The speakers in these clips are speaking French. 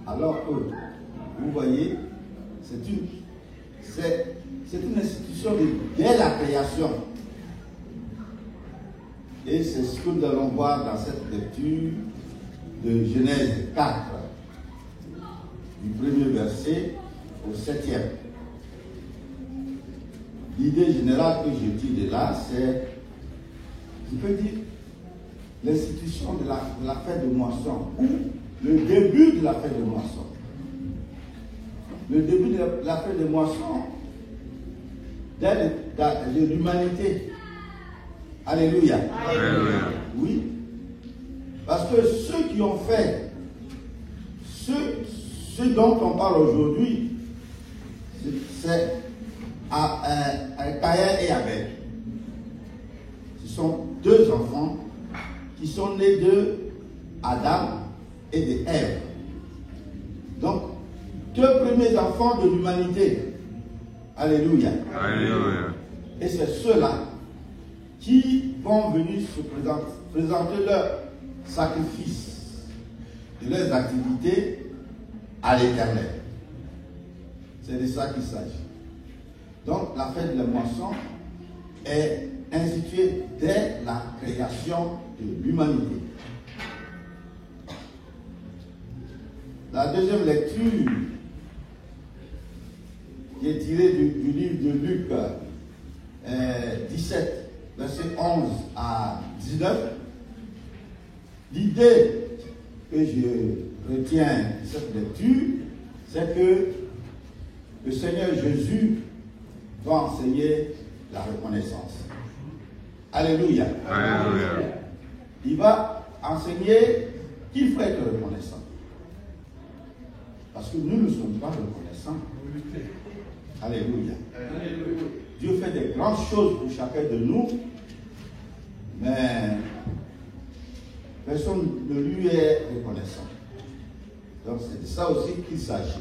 Alors que, vous voyez, c'est une institution dès la création. Et c'est ce que nous allons voir dans cette lecture de Genèse 4, du premier verset au 7e. L'idée générale que je tire de là, c'est, je peux dire, l'institution de la fête de moisson, ou le début de la fête de moisson. Le début de la fête de moisson de l'humanité. Alléluia. Alléluia. Oui. Parce que ceux qui ont fait ce dont on parle aujourd'hui, c'est Caïn et Abel. Ce sont deux enfants qui sont nés de Adam et de Ève. Donc, deux premiers enfants de l'humanité. Alléluia. Alléluia. Et c'est ceux-là qui vont venir se présenter leur sacrifice de leurs activités à l'Éternel. C'est de ça qu'il s'agit. Donc, la fête de la moisson est instituée dès la création de l'humanité. La deuxième lecture, qui est tirée du livre de Luc 17, verset 11 à 19, l'idée que je retiens de cette lecture, c'est que le Seigneur Jésus va enseigner la reconnaissance. Alléluia. Alléluia. Il va enseigner qu'il faut être reconnaissant. Parce que nous ne sommes pas reconnaissants. Alléluia. Alléluia. Dieu fait des grandes choses pour chacun de nous, mais personne ne lui est reconnaissant. Donc c'est de ça aussi qu'il s'agit.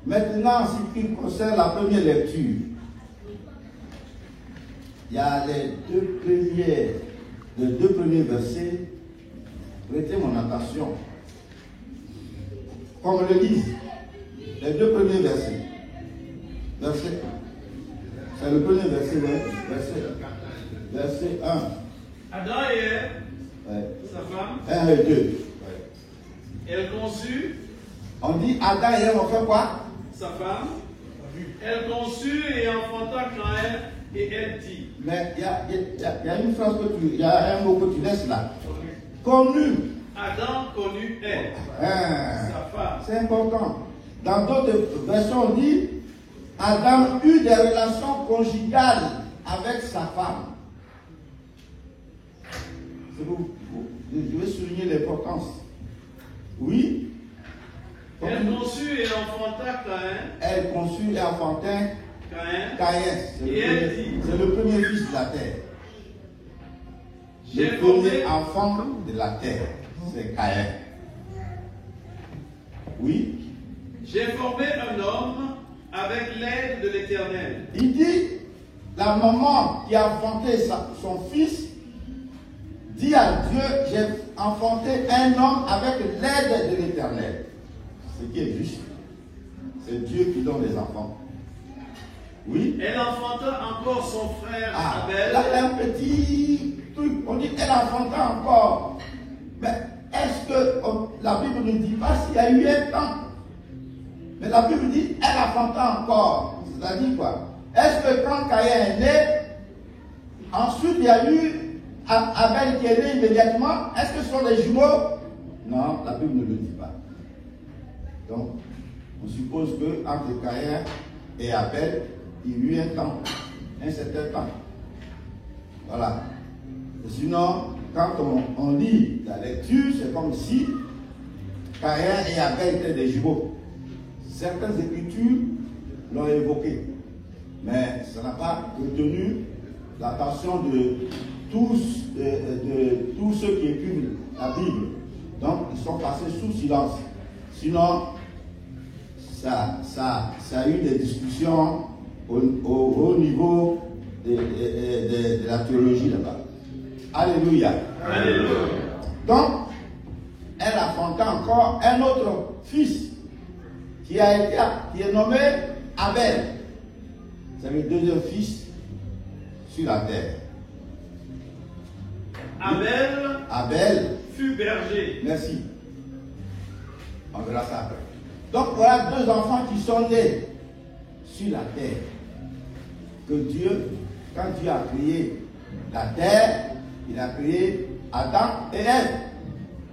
Maintenant, en ce qui concerne la première lecture, il y a les deux premiers versets. Prêtez mon attention. Qu'on me le lise. Les deux premiers versets. Verset 1. C'est le premier verset, verset 1. Adam et Ève, Ouais. sa femme, 1 et 2. elle conçut, On dit Adam et Ève ont fait quoi? sa femme, elle conçut et enfanta Caïn, et elle dit, Mais il y a une phrase il y a un mot que tu laisses là. Connu. Adam connut Ève, Hein. sa femme. C'est important. Dans d'autres versions, on dit Adam eut des relations conjugales avec sa femme. Je vais souligner l'importance. Oui. Elle conçut et enfanta Caïn, Elle conçut et enfanta Caïn. et elle dit, C'est le premier fils de la terre. j'ai Le premier formé, enfant de la terre, c'est Caïn. Oui. j'ai formé un homme avec l'aide de l'Éternel. Il dit, la maman qui a enfanté son fils, dit à Dieu, j'ai enfanté un homme avec l'aide de l'Éternel. Ce qui est juste. C'est Dieu qui donne les enfants. Oui. Elle enfanta encore son frère Ah, Abel. là, un petit truc, on dit elle enfanta encore. Mais est-ce que la Bible ne dit pas s'il y a eu un temps? Mais la Bible dit elle enfanta encore. C'est-à-dire quoi? Est-ce que quand Caïn est né, ensuite il y a eu Abel qui est né immédiatement? Est-ce que ce sont des jumeaux? Non, la Bible ne le dit pas. Donc, on suppose que entre Caïn et Abel, il y a eu un temps, un certain temps. Voilà. Et sinon, quand on lit la lecture, c'est comme si Caïn et Abel étaient des jumeaux. Certaines écritures l'ont évoqué, mais ça n'a pas retenu l'attention de tous ceux qui écrivent la Bible. Donc, ils sont passés sous silence. Sinon, ça a eu des discussions au niveau de la théologie là-bas. Alléluia. Alléluia. Donc, elle enfanta encore un autre fils qui est nommé Abel. C'est le deuxième fils sur la terre. Abel fut berger. Merci. On verra ça après. Donc voilà deux enfants qui sont nés sur la terre. Que Dieu, quand Dieu a créé la terre, il a créé Adam et Ève.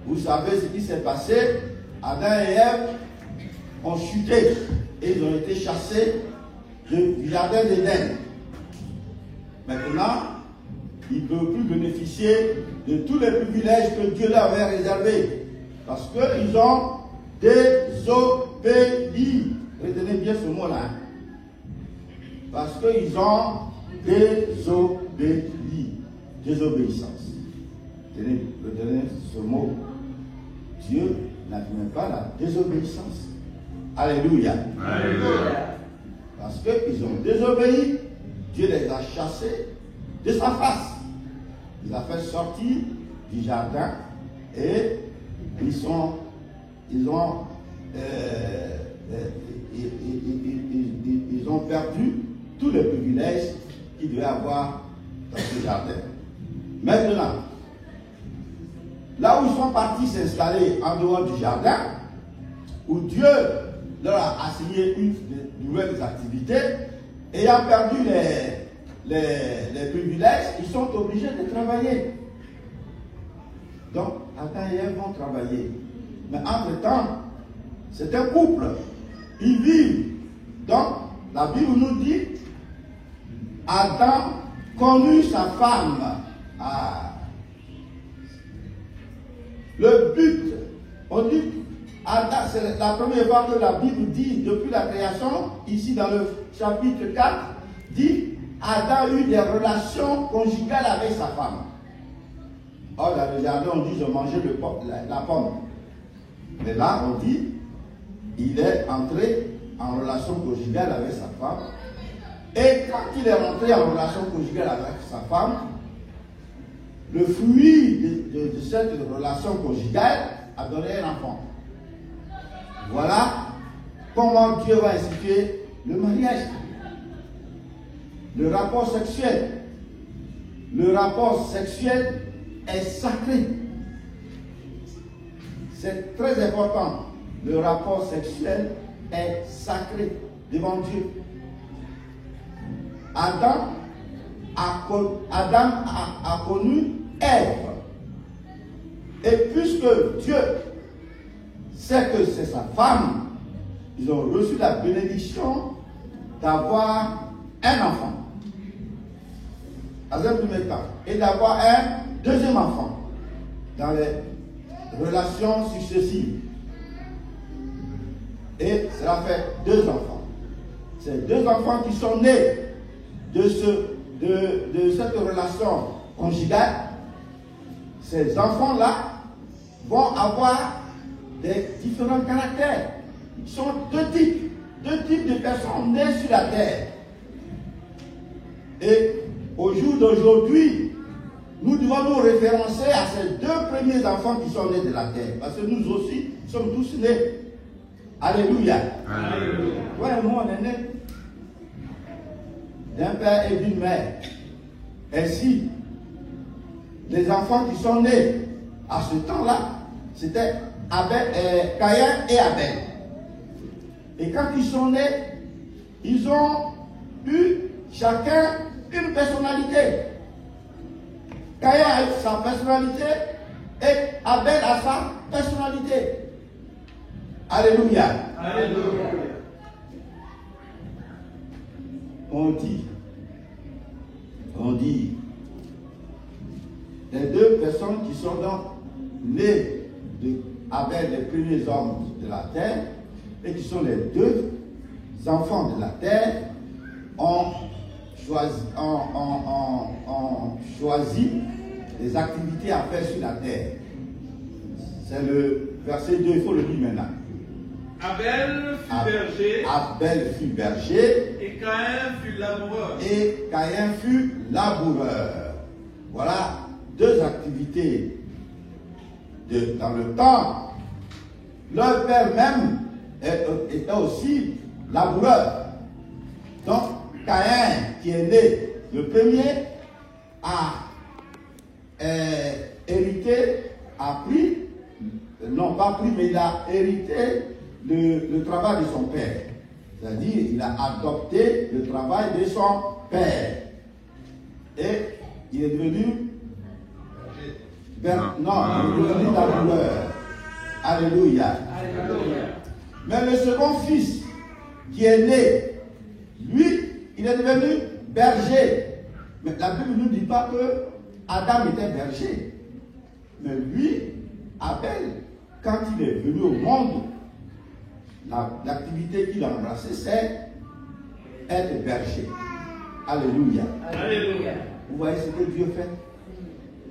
Vous savez ce qui s'est passé. Adam et Ève ont chuté et ils ont été chassés du jardin d'Éden. Maintenant, ils ne peuvent plus bénéficier de tous les privilèges que Dieu leur avait réservés. Parce qu'ils ont désobéi. Retenez bien ce mot-là. Hein? Parce qu'ils ont désobéi. Désobéissance. Retenez ce mot. Dieu n'admet pas la désobéissance. Alléluia. Alléluia. Parce qu'ils ont désobéi, Dieu les a chassés de sa face. Il a fait sortir du jardin et ils ont perdu tous les privilèges qu'ils devaient avoir dans ce jardin. Maintenant, là où ils sont partis s'installer en dehors du jardin, où Dieu leur a assigné une nouvelle activité, ayant perdu les privilèges, ils sont obligés de travailler. Donc, Adam et Ève vont travailler. Mais entre-temps, c'est un couple. Ils vivent. Donc, la Bible nous dit, Adam connut sa femme. Ah. Le but, on dit, Adam, c'est la première fois que la Bible dit, depuis la création, ici dans le chapitre 4, dit, Adam eut des relations conjugales avec sa femme. Or, dans le jardin, on dit, je mangeais la pomme. Mais là, on dit, il est entré en relation conjugale avec sa femme. Et quand il est rentré en relation conjugale avec sa femme, le fruit de cette relation conjugale a donné un enfant. Voilà comment Dieu va instituer le mariage. Le rapport sexuel. Le rapport sexuel est sacré. C'est très important. Le rapport sexuel est sacré devant Dieu. Adam a connu Ève. Et puisque Dieu sait que c'est sa femme, ils ont reçu la bénédiction d'avoir un enfant. Dans un premier temps. Et d'avoir un deuxième enfant. Dans les relations successives. Et cela fait deux enfants. Ces deux enfants qui sont nés de cette relation conjugale, ces enfants-là vont avoir des différents caractères. Ils sont deux types de personnes nées sur la terre. Et au jour d'aujourd'hui, nous devons nous référencer à ces deux premiers enfants qui sont nés de la terre. Parce que nous aussi sommes tous nés. Alléluia. Alléluia. Toi et moi, on est nés d'un père et d'une mère. Ainsi, les enfants qui sont nés à ce temps-là, c'était Caïn et Abel. Et quand ils sont nés, ils ont eu chacun une personnalité. Caïn a eu sa personnalité et Abel a sa personnalité. Alléluia. Alléluia. On dit, les deux personnes qui sont donc nées d'Abel, les premiers hommes de la terre, et qui sont les deux enfants de la terre, ont choisi les activités à faire sur la terre. C'est le verset 2, il faut le dire maintenant. Abel fut berger. Abel fut berger. Et Caïn fut laboureur. Et Caïn fut laboureur. Voilà deux activités dans le temps, leur père même était aussi laboureur. Donc, Caïn, qui est né le premier, a il a hérité le travail de son père. C'est-à-dire, il a adopté le travail de son père. Et il est devenu laboureur. Alléluia. Mais le second fils qui est né, lui, il est devenu berger. Mais la Bible ne nous dit pas que Adam était berger. Mais lui, Abel, quand il est venu au monde, l'activité qu'il a embrassée, c'est être berger. Alléluia. Alléluia. Vous voyez ce que Dieu fait?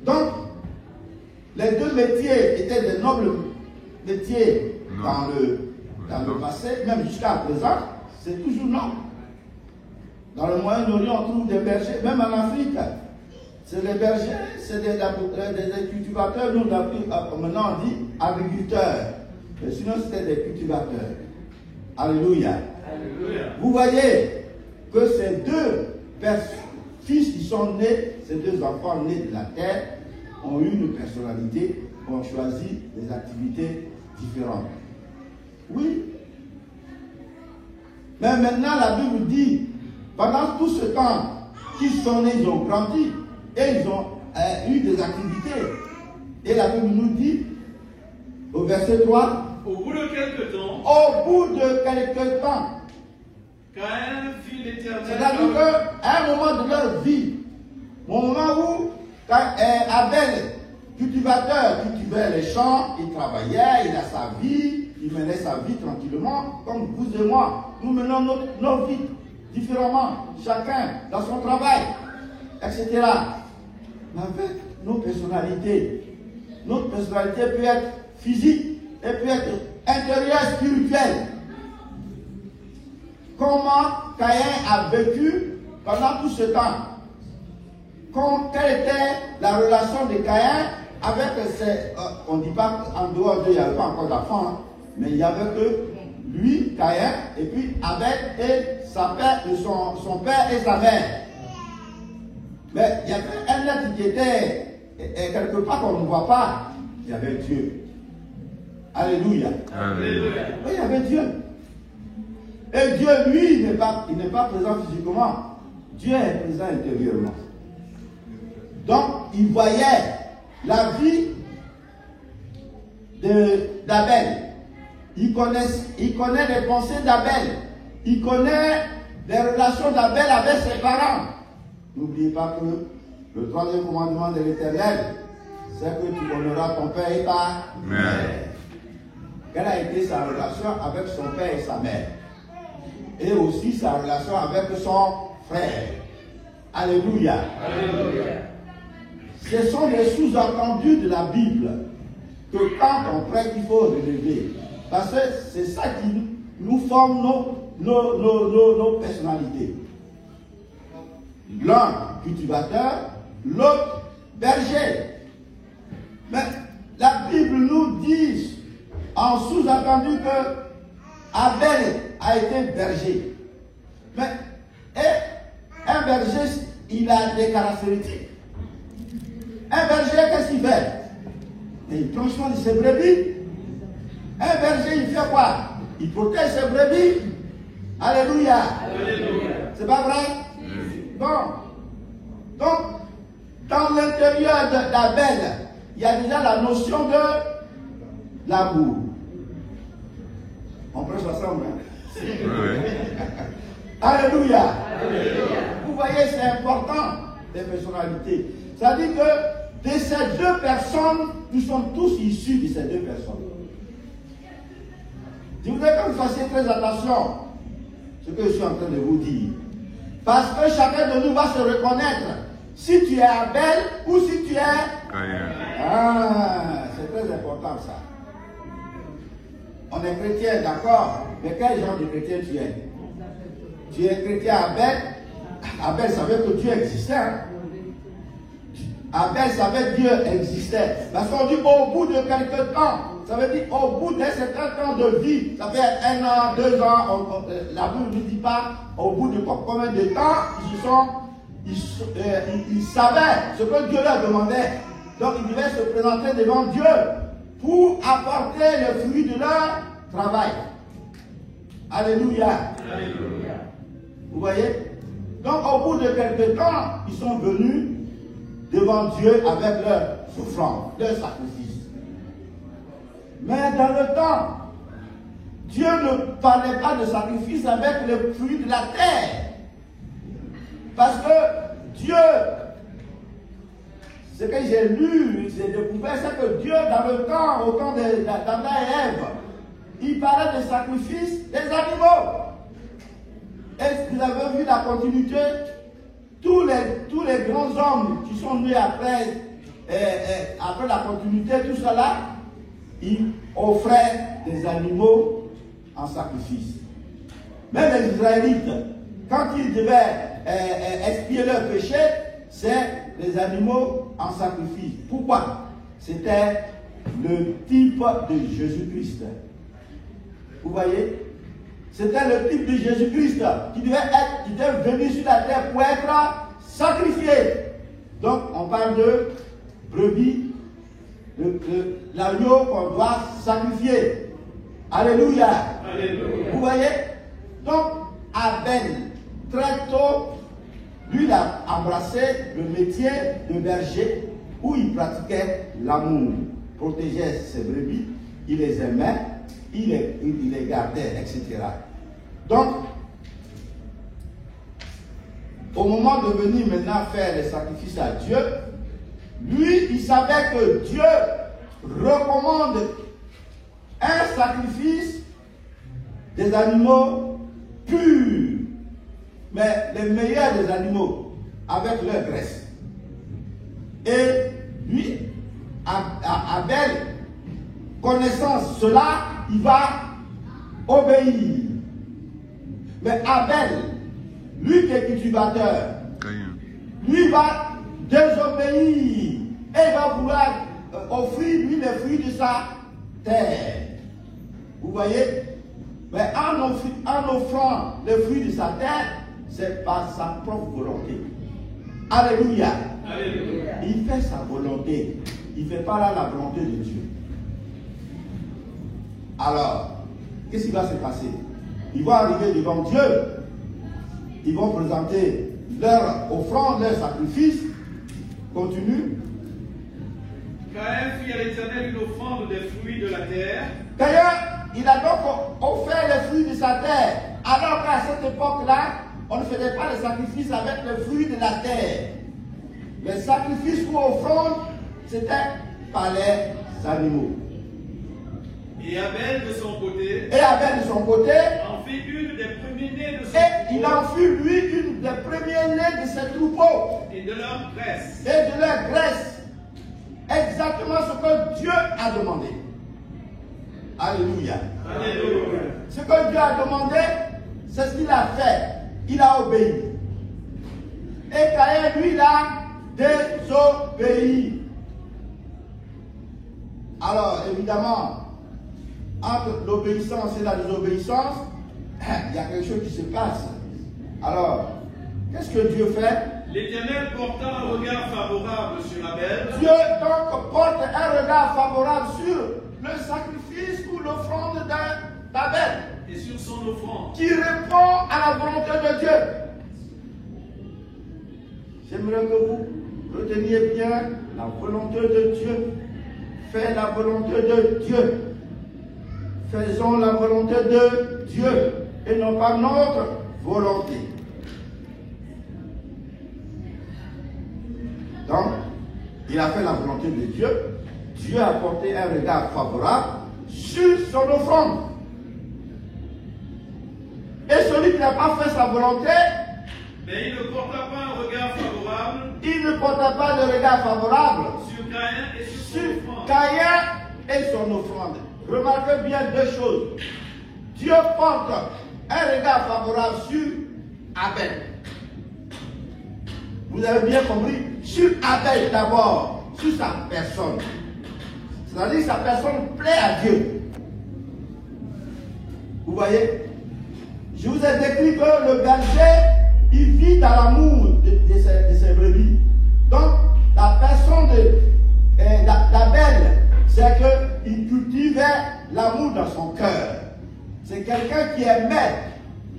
Donc, les deux métiers étaient des nobles métiers dans le passé, même jusqu'à présent, c'est toujours noble. Dans le Moyen-Orient, on trouve des bergers, même en Afrique. C'est des bergers, c'est des cultivateurs. Nous, maintenant, on dit agriculteurs. Mais sinon, c'était des cultivateurs. Alléluia. Alléluia. Vous voyez que ces deux fils qui sont nés, ces deux enfants nés de la terre, ont eu une personnalité, ont choisi des activités différentes. Oui. Mais maintenant, la Bible dit, pendant tout ce temps qu'ils sont nés, ils ont grandi et ils ont eu des activités. Et la Bible nous dit, au verset 3, au bout de quelque temps, Caïn vit l'Éternel. C'est-à-dire qu'à un moment de leur vie, au moment où Abel, cultivateur, cultivait les champs, il travaillait, il a sa vie, il menait sa vie tranquillement, comme vous et moi. Nous menons nos vies différemment, chacun dans son travail, etc. Mais avec nos personnalités, notre personnalité peut être physique et peut être intérieure, spirituelle. Comment Caïn a vécu pendant tout ce temps? Quelle était la relation de Caïn avec ses... on ne dit pas qu'en dehors d'eux, il n'y avait pas encore d'enfants, hein, mais il y avait que lui, Caïn, et puis Abel et son père et sa mère. Mais il y avait un être qui était quelque part qu'on ne voit pas. Il y avait Dieu. Alléluia. Alléluia. Oui, il y avait Dieu. Et Dieu, lui, il n'est pas présent physiquement. Dieu est présent intérieurement. Donc, il voyait la vie d'Abel. Il connaît les pensées d'Abel. Il connaît les relations d'Abel avec ses parents. N'oubliez pas que le troisième commandement de l'Éternel, c'est que tu honneras ton père et ta mère. Quelle a été sa relation avec son père et sa mère? Et aussi sa relation avec son frère. Alléluia. Alléluia. Ce sont les sous-entendus de la Bible que quand on prête, il faut relever. Parce que c'est ça qui nous forme nos personnalités. L'un cultivateur, l'autre berger. Mais la Bible nous dit en sous-entendu que Abel a été berger. Mais un berger, il a des caractéristiques. Un berger, qu'est-ce qu'il fait? Il prend soin de ses brebis. Un berger, il fait quoi? Il protège ses brebis. Alléluia. Alléluia. C'est pas vrai? Non. Donc, dans l'intérieur d'Abel, il y a déjà la notion de l'amour. On prêche ensemble. Hein? Alléluia. Alléluia. Vous voyez, c'est important, les personnalités. C'est-à-dire que de ces deux personnes, nous sommes tous issus de ces deux personnes. Je voudrais que vous fassiez très attention à ce que je suis en train de vous dire. Parce que chacun de nous va se reconnaître si tu es Abel ou si tu es Caïn. Ah, c'est très important ça. On est chrétien, d'accord, mais quel genre de chrétien tu es? Tu es chrétien Abel. Abel savait que Dieu existait. Hein? Abel savait que Dieu existait. Parce qu'on dit au bout de quelques temps, ça veut dire au bout d'un certain temps de vie, ça fait 1 an, 2 ans, la Bible ne dit pas au bout de combien de temps ils savaient ce que Dieu leur demandait. Donc ils devaient se présenter devant Dieu pour apporter le fruit de leur travail. Alléluia. Alléluia. Vous voyez? Donc au bout de quelques temps, ils sont venus devant Dieu avec leur offrande, leur sacrifice. Mais dans le temps, Dieu ne parlait pas de sacrifice avec le fruit de la terre. Parce que Dieu, ce que j'ai lu, j'ai découvert, c'est que Dieu, dans le temps, au temps d'Adam et Ève, il parlait de sacrifice des animaux. Est-ce que vous avez vu la continuité? Tous les grands hommes qui sont nés après la continuité, tout cela, ils offraient des animaux en sacrifice. Même les Israélites, quand ils devaient expier leurs péchés, c'est les animaux en sacrifice. Pourquoi? C'était le type de Jésus-Christ. Vous voyez? C'était le type de Jésus-Christ qui devait venir sur la terre pour être sacrifié. Donc, on parle de brebis, l'agneau qu'on doit sacrifier. Alléluia. Alléluia. Vous voyez? Donc, Abel, très tôt, lui, il a embrassé le métier de berger où il pratiquait l'amour, protégeait ses brebis, il les aimait, il les gardait, etc. Donc, au moment de venir maintenant faire les sacrifices à Dieu, lui, il savait que Dieu recommande un sacrifice des animaux purs, mais les meilleurs des animaux, avec leur graisse. Et lui, Abel, connaissant cela, il va obéir. Mais Abel, lui qui est cultivateur, lui va désobéir et va vouloir offrir lui les fruits de sa terre. Vous voyez? Mais en offrant les fruits de sa terre, c'est par sa propre volonté. Alléluia. Alléluia. Il fait sa volonté. Il ne fait pas là la volonté de Dieu. Alors, qu'est-ce qui va se passer? Ils vont arriver devant Dieu. Ils vont présenter leur offrande, leur sacrifice. Continue. Caïn fit à l'Éternel une offrande des fruits de la terre. D'ailleurs, il a donc offert les fruits de sa terre. Alors qu'à cette époque-là, on ne faisait pas les sacrifices avec les fruits de la terre. Les sacrifices ou offrandes, c'était par les animaux. Et Abel de son côté en fit une des premiers-nés de son et il en troupeau fut lui une des premiers-nés de ses troupeaux et de leur graisse. et de leur graisse. Exactement ce que Dieu a demandé. Alléluia. Alléluia. Ce que Dieu a demandé, c'est ce qu'il a fait. Il a obéi. Et Caïn, lui, il a désobéi. Alors, évidemment, entre l'obéissance et la désobéissance, il y a quelque chose qui se passe. Alors, qu'est-ce que Dieu fait? L'Éternel porta un regard favorable sur Abel. Dieu donc porte un regard favorable sur le sacrifice ou l'offrande d'Abel, Et sur son offrande. qui répond à la volonté de Dieu. J'aimerais que vous reteniez bien la volonté de Dieu. Fais la volonté de Dieu. Faisons la volonté de Dieu et non pas notre volonté. Donc, il a fait la volonté de Dieu. Dieu a porté un regard favorable sur son offrande. Et celui qui n'a pas fait sa volonté, Mais il ne porta pas un regard favorable il ne porta pas de regard favorable sur Caïn et sur son sur offrande. Caïn et son offrande. Remarquez bien deux choses. Dieu porte un regard favorable sur Abel. Vous avez bien compris, sur Abel d'abord, sur sa personne. C'est-à-dire que sa personne plaît à Dieu. Vous voyez? Je vous ai décrit que le berger, il vit dans l'amour de ses brebis. Donc, la personne d'Abel, c'est qu'il cultivait l'amour dans son cœur. C'est quelqu'un qui aimait.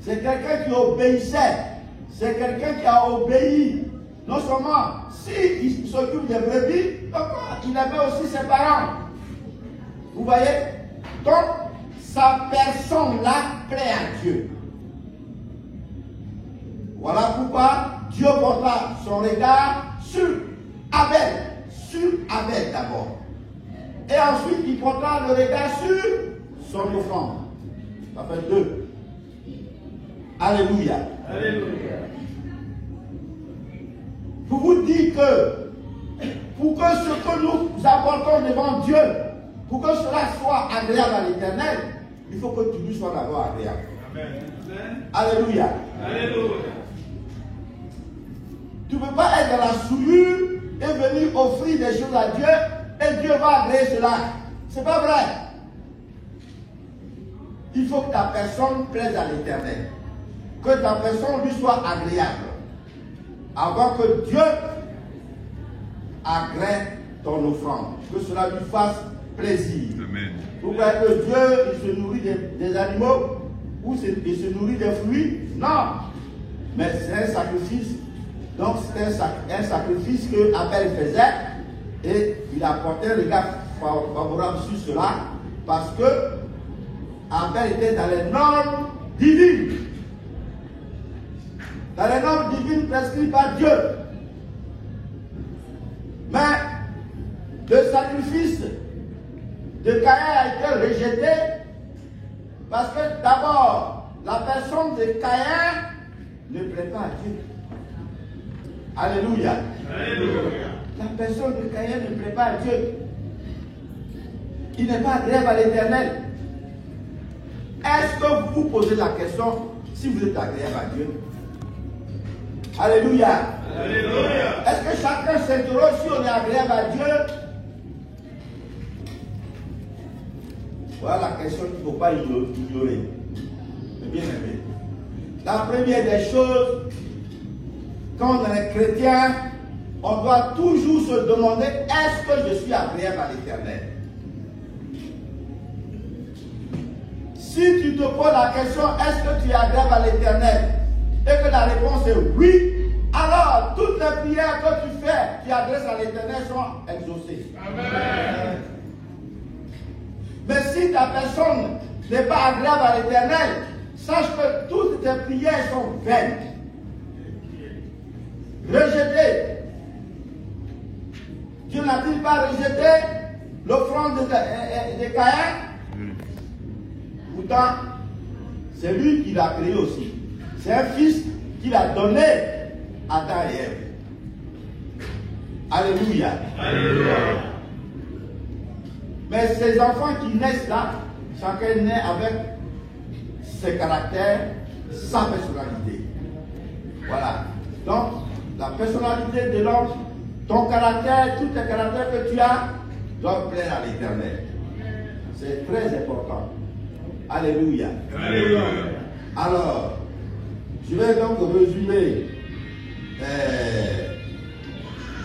C'est quelqu'un qui obéissait. C'est quelqu'un qui a obéi. Non seulement s'il s'occupe des brebis, il aimait aussi ses parents. Vous voyez? Donc, sa personne-là plaît à Dieu. Voilà pourquoi Dieu porta son regard sur Abel d'abord. Et ensuite, il porta le regard sur son offrande. Ça fait 2. Alléluia. Alléluia. Je vous dis que pour que ce que nous apportons devant Dieu, pour que cela soit agréable à l'Éternel, il faut que tu lui sois d'abord agréable. Amen. Alléluia. Alléluia. Tu ne peux pas être dans la souillure et venir offrir des choses à Dieu et Dieu va agréer cela. C'est pas vrai. Il faut que ta personne plaise à l'Éternel. Que ta personne lui soit agréable. Avant que Dieu agrée ton offrande. Que cela lui fasse plaisir. Amen. Vous voyez que Dieu il se nourrit des animaux ou il se nourrit des fruits? Non. Mais c'est un sacrifice. Donc c'est un sacrifice que Abel faisait et il apportait un regard favorable sur cela parce que Abel était dans les normes divines. Dans les normes divines prescrites par Dieu. Mais le sacrifice de Caïn a été rejeté parce que d'abord la personne de Caïn ne plaît pas à Dieu. Alléluia. Alléluia. La personne de Caïn ne plaît pas à Dieu. Il n'est pas agréable à l'Éternel. Est-ce que vous vous posez la question si vous êtes agréable à Dieu? Alléluia. Alléluia. Est-ce que chacun s'interroge si on est agréable à Dieu? Voilà la question qu'il ne faut pas ignorer. Mais bien aimé. La première des choses, quand on est chrétien, on doit toujours se demander est-ce que je suis agréable à l'Éternel? Si tu te poses la question est-ce que tu es agréable à l'Éternel et que la réponse est oui, alors toutes les prières que tu fais qui adressent à l'Éternel sont exaucées. Amen. Mais si ta personne n'est pas agréable à l'Éternel, sache que toutes tes prières sont vaines. Rejeté. Dieu n'a-t-il pas rejeté l'offrande de Caïn? Pourtant, c'est lui qui l'a créé aussi. C'est un fils qu'il a donné à Adam et Ève. Alléluia. Alléluia. Mais ces enfants qui naissent là, chacun naît avec ses caractères, sa personnalité. Voilà. Donc, la personnalité de l'homme, ton caractère, tous les caractères que tu as, doivent plaire à l'Éternel. C'est très important. Alléluia. Alléluia. Alors, je vais donc résumer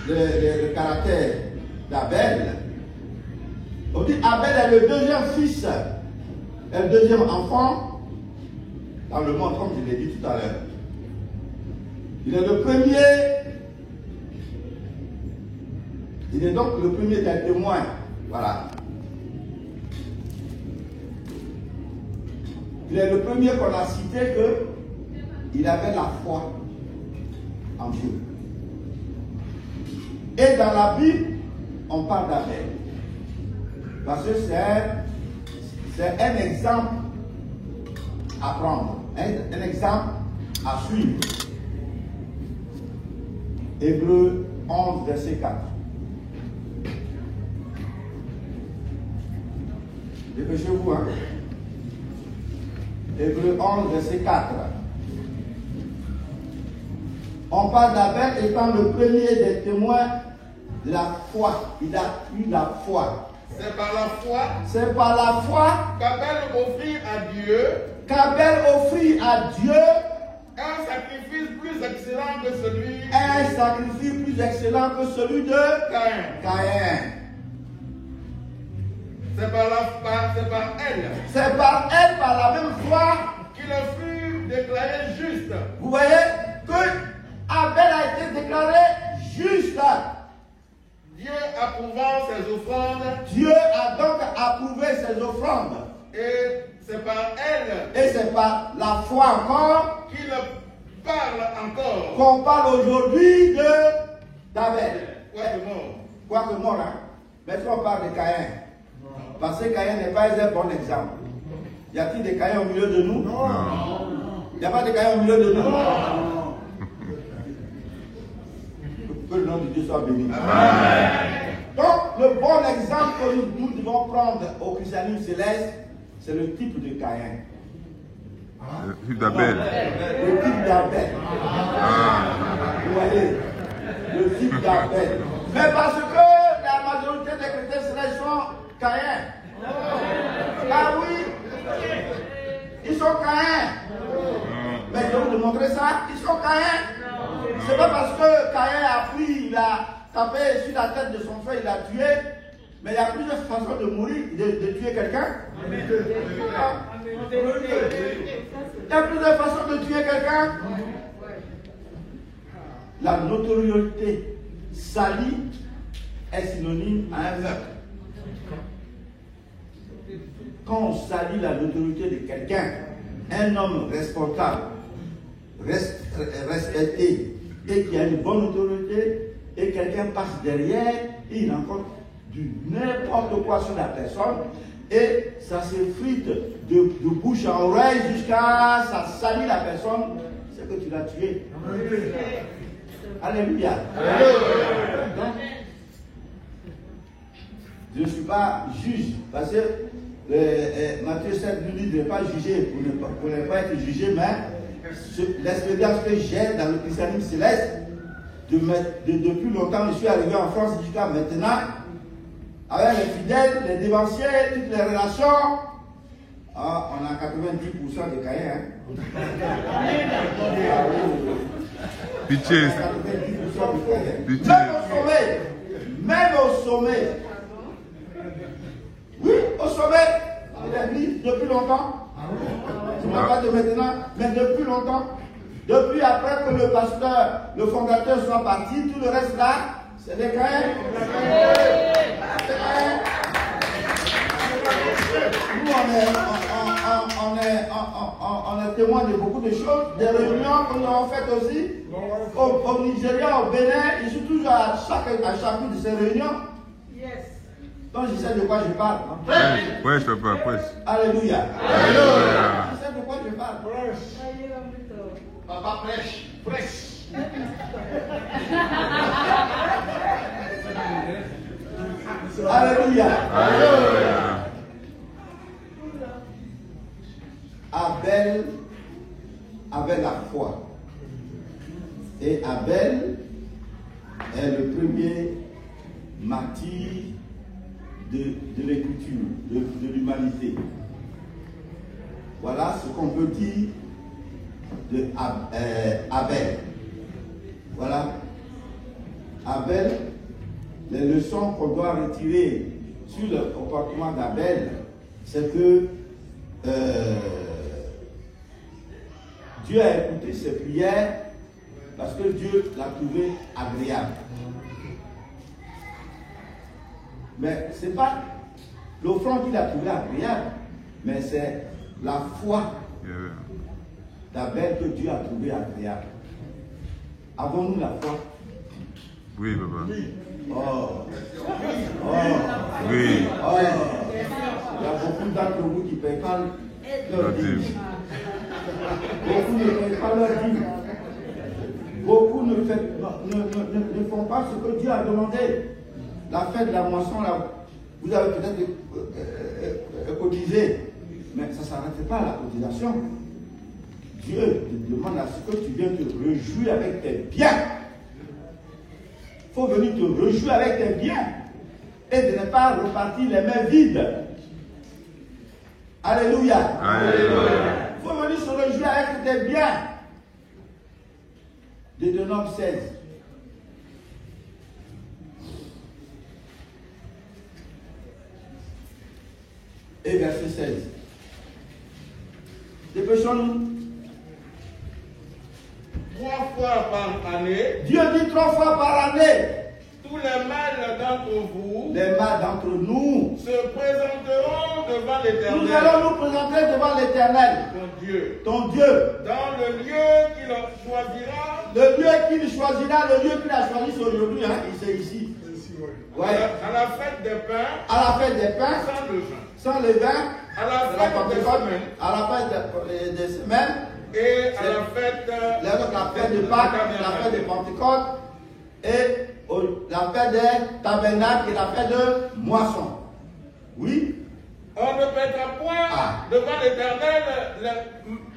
le caractère d'Abel. On dit Abel est le deuxième fils, le deuxième enfant dans le monde, comme je l'ai dit tout à l'heure. Il est le premier, il est donc le premier des témoins. Voilà. Il est le premier qu'on a cité qu'il avait la foi en Dieu. Et dans la Bible, on parle d'Abel. Parce que c'est un exemple à prendre, un exemple à suivre. Hébreux 11, verset 4. Dépêchez-vous, hein. Hébreux 11, verset 4. On parle d'Abel étant le premier des témoins de la foi. Il a eu la foi. C'est par la foi C'est par la foi qu'Abel offrit à Dieu qu'Abel offrit à Dieu un sacrifice plus excellent que celui un sacrifice plus excellent que celui de Caïn. Caïn. C'est par elle C'est par elle, par la même foi, qu'il fut déclaré juste. vous voyez, que Abel a été déclaré juste. Dieu approuvant ses offrandes, Dieu a donc approuvé ses offrandes. et c'est par elle Et c'est par la foi encore qu'il parle encore. qu'on parle aujourd'hui d'Abel. Quoique mort. Quoique mort, hein. Maintenant on parle de Caïn. Parce que Caïn n'est pas un bon exemple. Y a-t-il des Caïns au milieu de nous? Non. Il n'y a pas de Caïns au milieu de nous? Non. Que le nom de Dieu soit béni. Amen. Donc, le bon exemple que nous devons prendre au christianisme céleste, c'est le type de Caïn. Le type d'Abel. Le type d'Abel. Vous voyez? Le type d'Abel. Mais parce que la majorité des chrétiens célestes sont Caïn. Ah oui, ils sont Caïn. Mais je vais vous démontrer ça. Ils sont Caïn. C'est pas parce que Caïn a pris, il a tapé sur la tête de son frère, il l'a tué. Mais il y a plusieurs façons de mourir, de tuer quelqu'un. Il y a plusieurs façons de tuer quelqu'un. La notoriété salie est synonyme à un meurtre. Quand on salit la notoriété de quelqu'un, un homme responsable, respecté, et qui a une bonne autorité, et quelqu'un passe derrière, et il rencontre du n'importe quoi sur la personne, et ça s'effrite de bouche à oreille jusqu'à ça salit la personne, c'est que tu l'as tué. Alléluia. Donc, je ne suis pas juge, parce que Matthieu 7 nous dit de ne pas juger pour ne pas être jugé, mais l'expérience que j'ai dans le christianisme céleste, depuis longtemps, je suis arrivé en France jusqu'à maintenant, avec les fidèles, les dévanciers, toutes les relations, on a 90% de Caïn. Hein? Pitié. 90% de Caïn. Pitié. Même au sommet. Oui, au sommet de l'église, depuis longtemps. Je ne parle pas de maintenant, mais depuis longtemps. Depuis après que le pasteur, le fondateur soit parti, tout le reste là, c'est des Caïns. Nous, on est témoin de beaucoup de choses, des réunions que nous avons faites aussi. Au Nigeria, au Bénin, je suis toujours à chacune de ces réunions. Donc je sais de quoi je parle. Prêche, papa, prêche. Alléluia. Alléluia. Je sais de quoi je parle. Papa prêche, prêche. Alléluia. Alléluia. Abel avait la foi. Et Abel est le premier martyr de l'écriture, de l'humanité. Voilà ce qu'on peut dire de Abel. Voilà. Abel, les leçons qu'on doit retirer sur le comportement d'Abel, c'est que Dieu a écouté ses prières parce que Dieu l'a trouvé agréable. Mais ce n'est pas l'offrande qu'il a trouvé agréable, mais c'est la foi d'Abel que Dieu a trouvé agréable. Avons-nous la foi? Oui, papa. Oh. Oui. Oh. Il y a beaucoup d'entre vous qui ne payent pas leur dîme. Beaucoup ne payent pas leur dîme. Beaucoup ne font pas ce que Dieu a demandé. La fête de la moisson, là, vous avez peut-être cotisé, mais ça ne s'arrête pas à la cotisation. Dieu te demande à ce que tu viennes te réjouir avec tes biens. Il faut venir te réjouir avec tes biens et de ne pas repartir les mains vides. Alléluia. Alléluia. Il faut venir se réjouir avec tes biens. Deutéronome 16. Et verset 16. Dépêchons-nous. 3 fois par année, Dieu dit 3 fois par année. tous les mâles d'entre vous Les mâles d'entre nous, se présenteront devant nous l'Éternel, allons nous présenter devant l'Éternel, ton Dieu, ton Dieu. dans le lieu qu'il choisira, Le lieu qu'il choisira, le lieu qu'il a choisi c'est aujourd'hui, hein, c'est ici. Ouais. à la fête des pains, À la fête des pains, sans le vin, sans le vin, à la de la fête des Pentecôte, semaines, à la fête des semaines, et à la fête la fête de Pâques, la fête de Pentecôte, et la fête des tabernacles et la fête de moisson. Oui? On ne mettra point devant l'Éternel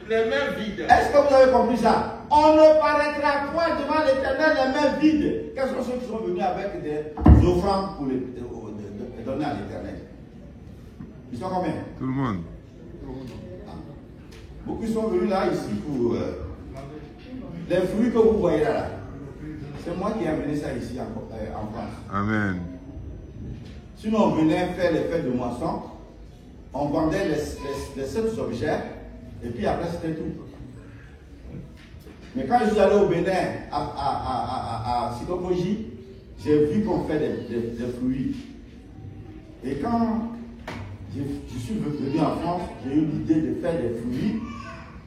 les mains vides. Est-ce que vous avez compris ça? On ne paraîtra point devant l'Éternel les mains vides. Quels sont ceux qui sont venus avec des offrandes pour donner à l'Éternel? Ils sont combien? Tout le monde. Beaucoup sont venus là, ici, pour les fruits que vous voyez là. C'est moi qui ai amené ça ici en France. Amen. Sinon, on venait faire les fêtes de moisson, on vendait les 7 objets, et puis après, c'était tout. Mais quand je suis allé au Bénin, à Sikokoji, j'ai vu qu'on fait des fruits. Et quand je suis venu en France, j'ai eu l'idée de faire des fruits,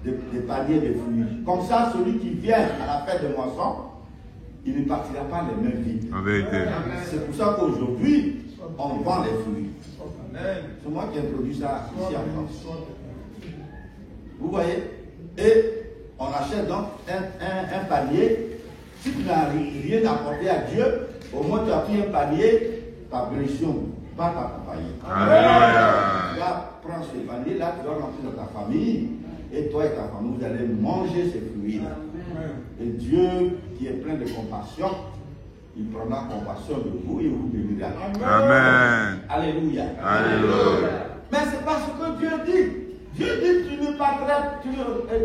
des paniers de fruits. Comme ça, celui qui vient à la fête de moisson, il ne partira pas les mains vides. En vérité. C'est pour ça qu'aujourd'hui, on vend les fruits. C'est moi qui ai introduit ça ici en France. Vous voyez? Et on achète donc un panier. Si tu n'as rien apporté à Dieu, au moins tu as pris un panier, ta pression va t'accompagner. Alléluia. Tu vas prendre ce panier-là, tu vas rentrer dans ta famille, et toi et ta famille, vous allez manger ces fruits-là. Et Dieu, qui est plein de compassion, il prendra compassion de vous et vous bénira. Amen. Alléluia. Alléluia. Mais c'est pas ce que Dieu dit. Dieu dit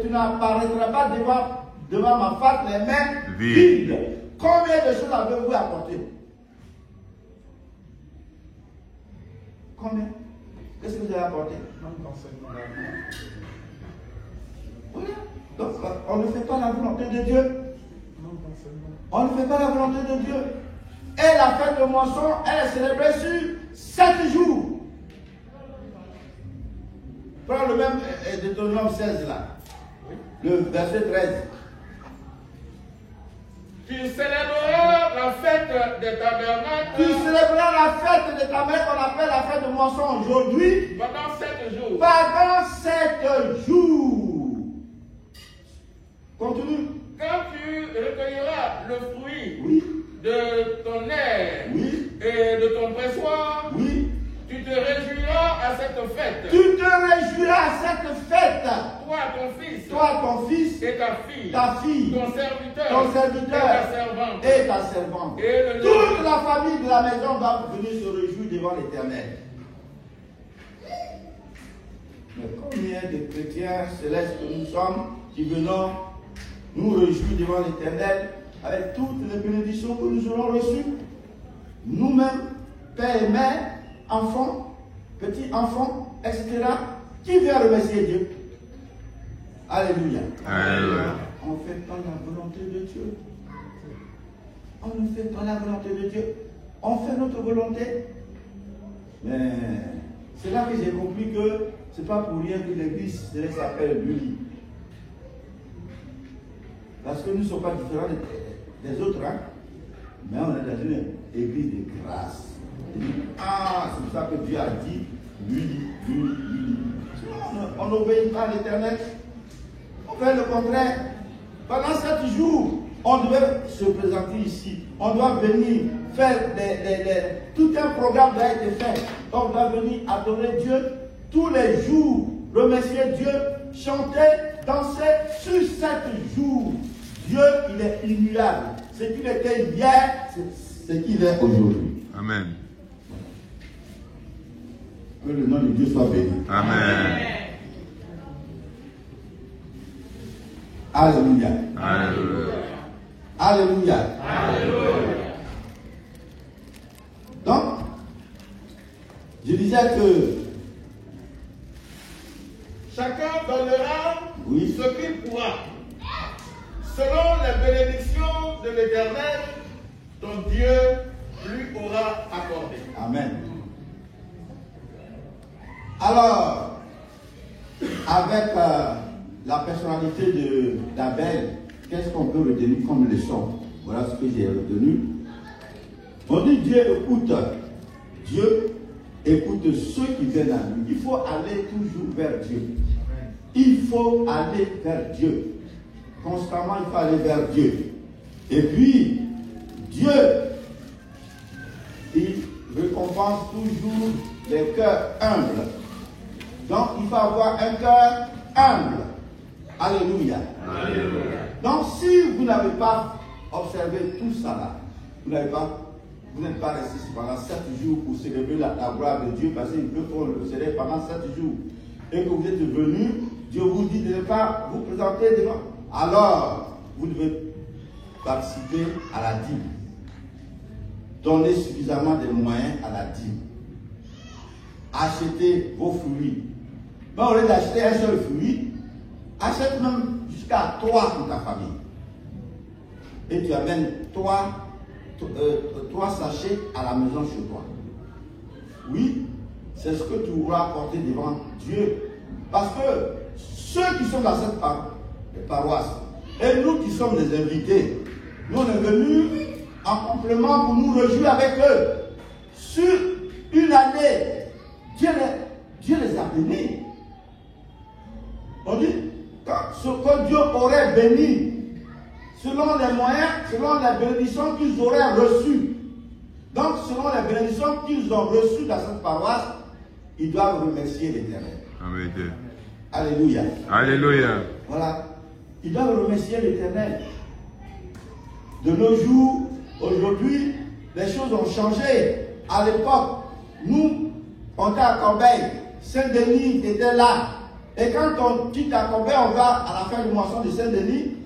tu n'apparaîtras pas devant ma face les mains vides. Combien de choses avez-vous apporté? Combien? Qu'est-ce que vous avez apporté? Voilà. Donc, on ne fait pas la volonté de Dieu. On ne fait pas la volonté de Dieu. Et la fête de moisson, elle est célébrée sur 7 jours. Prends le même Deutéronome 16 là. Le verset 13. Tu célébreras la fête des tabernacles Tu célébreras la fête des tabernacles qu'on appelle la fête de moisson aujourd'hui. pendant 7 jours. Pendant 7 jours. Continue. Quand tu recueilleras le fruit Oui. de ton air Oui. et de ton pressoir, Oui. tu te réjouiras à cette fête. Tu te réjouiras à cette fête. Toi, ton fils, Toi, ton fils, et ta fille, ton serviteur, serviteur et ta servante, et ta servante. et le Toute la famille de la maison va venir se réjouir devant l'Éternel. Mais combien de chrétiens célestes que nous sommes qui venons nous réjouir devant l'Éternel avec toutes les bénédictions que nous aurons reçues? Nous-mêmes, père et mère, enfants, petits-enfants, etc. Qui vient remercier Dieu? Alléluia. Alléluia. On ne fait pas la volonté de Dieu. On ne fait pas la volonté de Dieu. On fait notre volonté. Mais c'est là que j'ai compris que ce n'est pas pour rien que l'église s'appelle l'Uni. Parce que nous ne sommes pas différents des autres. Hein? Mais on est dans une église de grâce. C'est pour ça que Dieu a dit l'Uni. Sinon, on n'obéit pas à l'Éternel. On fait le contraire. Pendant 7 jours, on devait se présenter ici. On doit venir faire tout un programme doit être fait. On doit venir adorer Dieu tous les jours, remercier Dieu, chanter, danser sur 7 jours. Dieu, il est immuable. Ce qu'il était hier, c'est ce qu'il est aujourd'hui. Amen. Que le nom de Dieu soit béni. Amen. Alléluia. Alléluia. Alléluia. Alléluia. Donc, je disais que Chacun donnera oui, ce qu'il pourra, selon les bénédictions de l'Éternel dont Dieu lui aura accordé. Amen. Alors, avec la personnalité d'Abel, qu'est-ce qu'on peut retenir comme leçon? Voilà ce que j'ai retenu. On dit Dieu écoute ceux qui viennent à lui. Il faut aller toujours vers Dieu. Il faut aller vers Dieu. Constamment, il faut aller vers Dieu. Et puis, Dieu, il récompense toujours les cœurs humbles. Donc, il faut avoir un cœur humble. Alléluia. Alléluia. Donc, si vous n'avez pas observé tout ça là, vous n'êtes pas resté pendant 7 jours pour célébrer la gloire de Dieu, parce qu'il peut qu'on le célèbre pendant 7 jours, et que vous êtes venu, Dieu vous dit de ne pas vous présenter devant. Alors, vous devez participer à la dîme. Donnez suffisamment de moyens à la dîme. Achetez vos fruits. Mais au lieu d'acheter un seul fruit, achète même jusqu'à 3 pour ta famille. Et tu amènes 3 sachets à la maison chez toi. Oui, c'est ce que tu auras apporté devant Dieu. Parce que ceux qui sont dans cette paroisse, et nous qui sommes des invités, nous on est venus en complément pour nous réjouir avec eux. Sur une année, Dieu les a bénis. On dit, ce que Dieu aurait béni, selon les moyens, selon les bénédictions qu'ils auraient reçues. Donc, selon les bénédictions qu'ils ont reçues dans cette paroisse, ils doivent remercier l'Éternel. Amen. Alléluia. Alléluia. Voilà. Ils doivent remercier l'Éternel. De nos jours, aujourd'hui, les choses ont changé. À l'époque, nous, on était à Corbeil. Saint-Denis était là. Et quand on quitte à Corbeil, on va à la fin du moisson de Saint-Denis.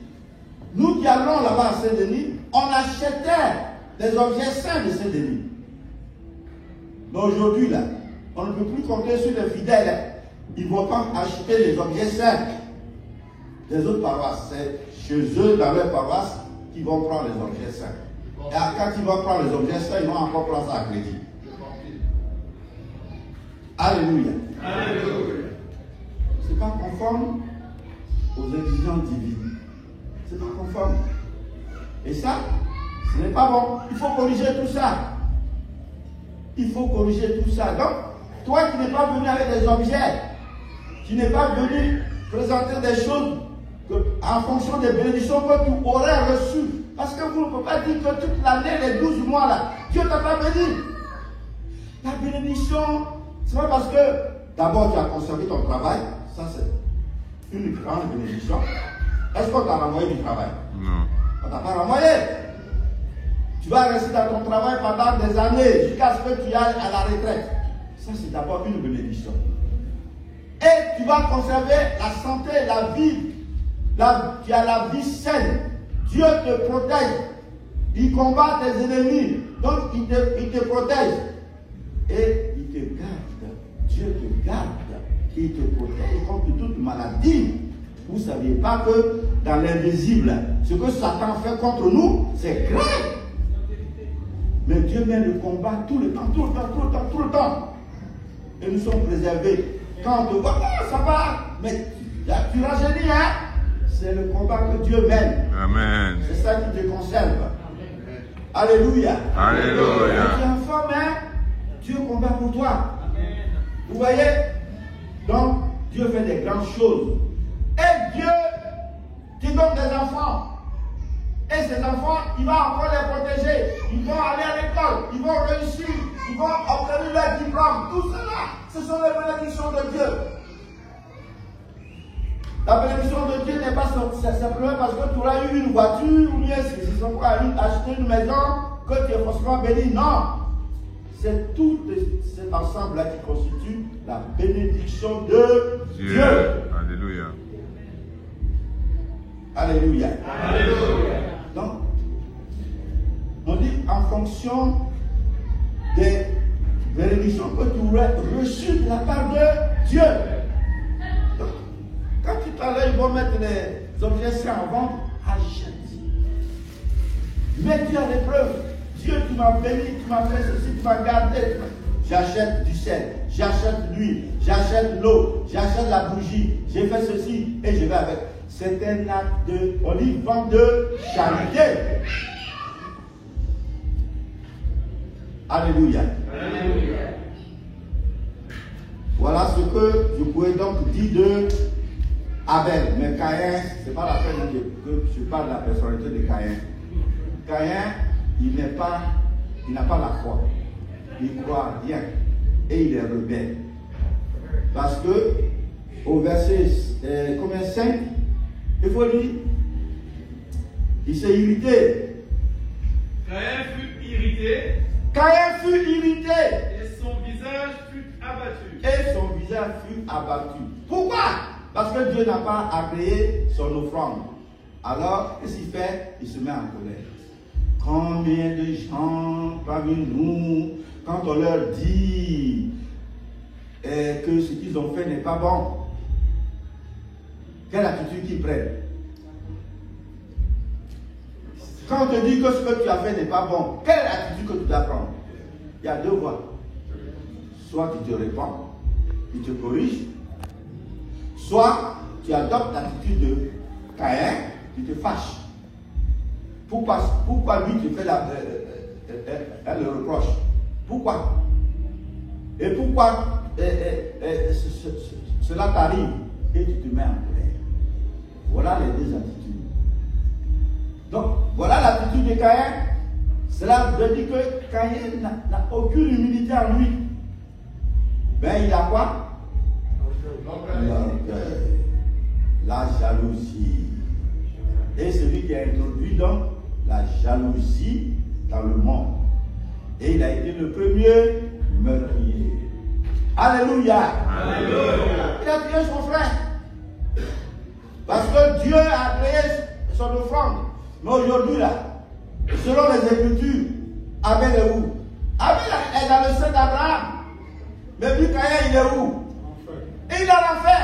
Nous qui allons là-bas à Saint-Denis, on achetait des objets saints de Saint-Denis. Mais aujourd'hui, là, on ne peut plus compter sur les fidèles. Ils ne vont pas acheter les objets saints des autres paroisses. C'est chez eux, dans leur paroisse, qu'ils vont prendre les objets saints. Et quand ils vont prendre les objets saints, ils vont encore prendre ça à crédit. Alléluia. Alléluia. Ce n'est pas conforme aux exigences divines. Ce n'est pas conforme. Et ça, ce n'est pas bon. Il faut corriger tout ça. Il faut corriger tout ça. Donc, toi qui n'es pas venu avec des objets, qui n'es pas venu présenter des choses en fonction des bénédictions que tu aurais reçues. Parce que vous ne pouvez pas dire que toute l'année, les 12 mois là, Dieu t'a pas béni. La bénédiction, c'est pas parce que d'abord tu as conservé ton travail, ça c'est une grande bénédiction. Est-ce qu'on t'a renvoyé du travail? Non. On ne t'a pas renvoyé. Tu vas rester dans ton travail pendant des années jusqu'à ce que tu ailles à la retraite. Ça c'est d'abord une bénédiction. Et tu vas conserver la santé, la vie. Tu as la vie saine. Dieu te protège. Il combat tes ennemis. Donc il te protège. Et il te garde. Dieu te garde. Il te protège contre toute maladie. Vous ne saviez pas que dans l'invisible, ce que Satan fait contre nous, c'est grave. Mais Dieu mène le combat tout le temps. Et nous sommes préservés. Quand on te voit, oh, ça va, mais tu rajeunis, hein? C'est le combat que Dieu mène. Amen. C'est ça qui te conserve. Alléluia. Alléluia. Tu es en forme, hein? Dieu combat pour toi. Vous voyez? Donc, Dieu fait des grandes choses. Et Dieu te donne des enfants. Et ces enfants, il va encore les protéger. Ils vont aller à l'école. Ils vont réussir. Ils vont obtenir leur diplôme. Tout cela, ce sont les bénédictions de Dieu. La bénédiction de Dieu n'est pas simplement parce que tu auras eu une voiture ou bien c'est simplement acheter une maison que tu es forcément béni. Non. C'est tout cet ensemble-là qui constitue la bénédiction de Dieu. Alléluia. Alléluia. Alléluia. Donc, on dit en fonction des bénédictions que tu aurais reçues de la part de Dieu. Donc, quand tout à l'heure ils vont mettre les objets saints en vente, achète. Mets Dieu à l'épreuve. Dieu, tu m'as béni, tu m'as fait ceci, tu m'as gardé. J'achète du sel, j'achète l'huile, j'achète l'eau, j'achète la bougie, j'ai fait ceci et je vais avec. C'est un acte de, on dit, vente de charité. Alléluia. Alléluia. Voilà ce que je pourrais donc dire de Abel. Mais Caïn, ce n'est pas la peine que je parle de la personnalité de Caïn. Caïn, il n'a pas la foi. Il ne croit rien. Et il est rebelle. Parce que, au verset 5, il faut dire, il s'est irrité. Caïn fut irrité. Caïn fut irrité. Et son visage fut abattu. Et son visage fut abattu. Pourquoi? Parce que Dieu n'a pas agréé son offrande. Alors, qu'est-ce qu'il fait? Il se met en colère. Combien de gens parmi nous, quand on leur dit que ce qu'ils ont fait n'est pas bon, quelle attitude ils prennent? Quand on te dit que ce que tu as fait n'est pas bon, quelle attitude que tu dois prendre? Il y a deux voies. Soit tu te répands, tu te corriges, soit tu adoptes l'attitude de Caïn, tu te fâches. Pourquoi lui tu fais le reproche? Pourquoi? Et pourquoi cela t'arrive et tu te mets en colère? Voilà les deux attitudes. Donc, voilà l'attitude de Caïn. Cela veut dire que Caïn n'a aucune humilité en lui. Ben, il a quoi? La jalousie. Et celui qui a introduit donc la jalousie dans le monde. Et il a été le premier meurtrier. Alléluia. Alléluia. Il a tué son frère. Parce que Dieu a créé son offrande. Mais aujourd'hui, là, selon les Écritures, Abel est où? Abel est dans le sein d'Abraham. Mais puis Caïn, il est où? Et il est en enfer.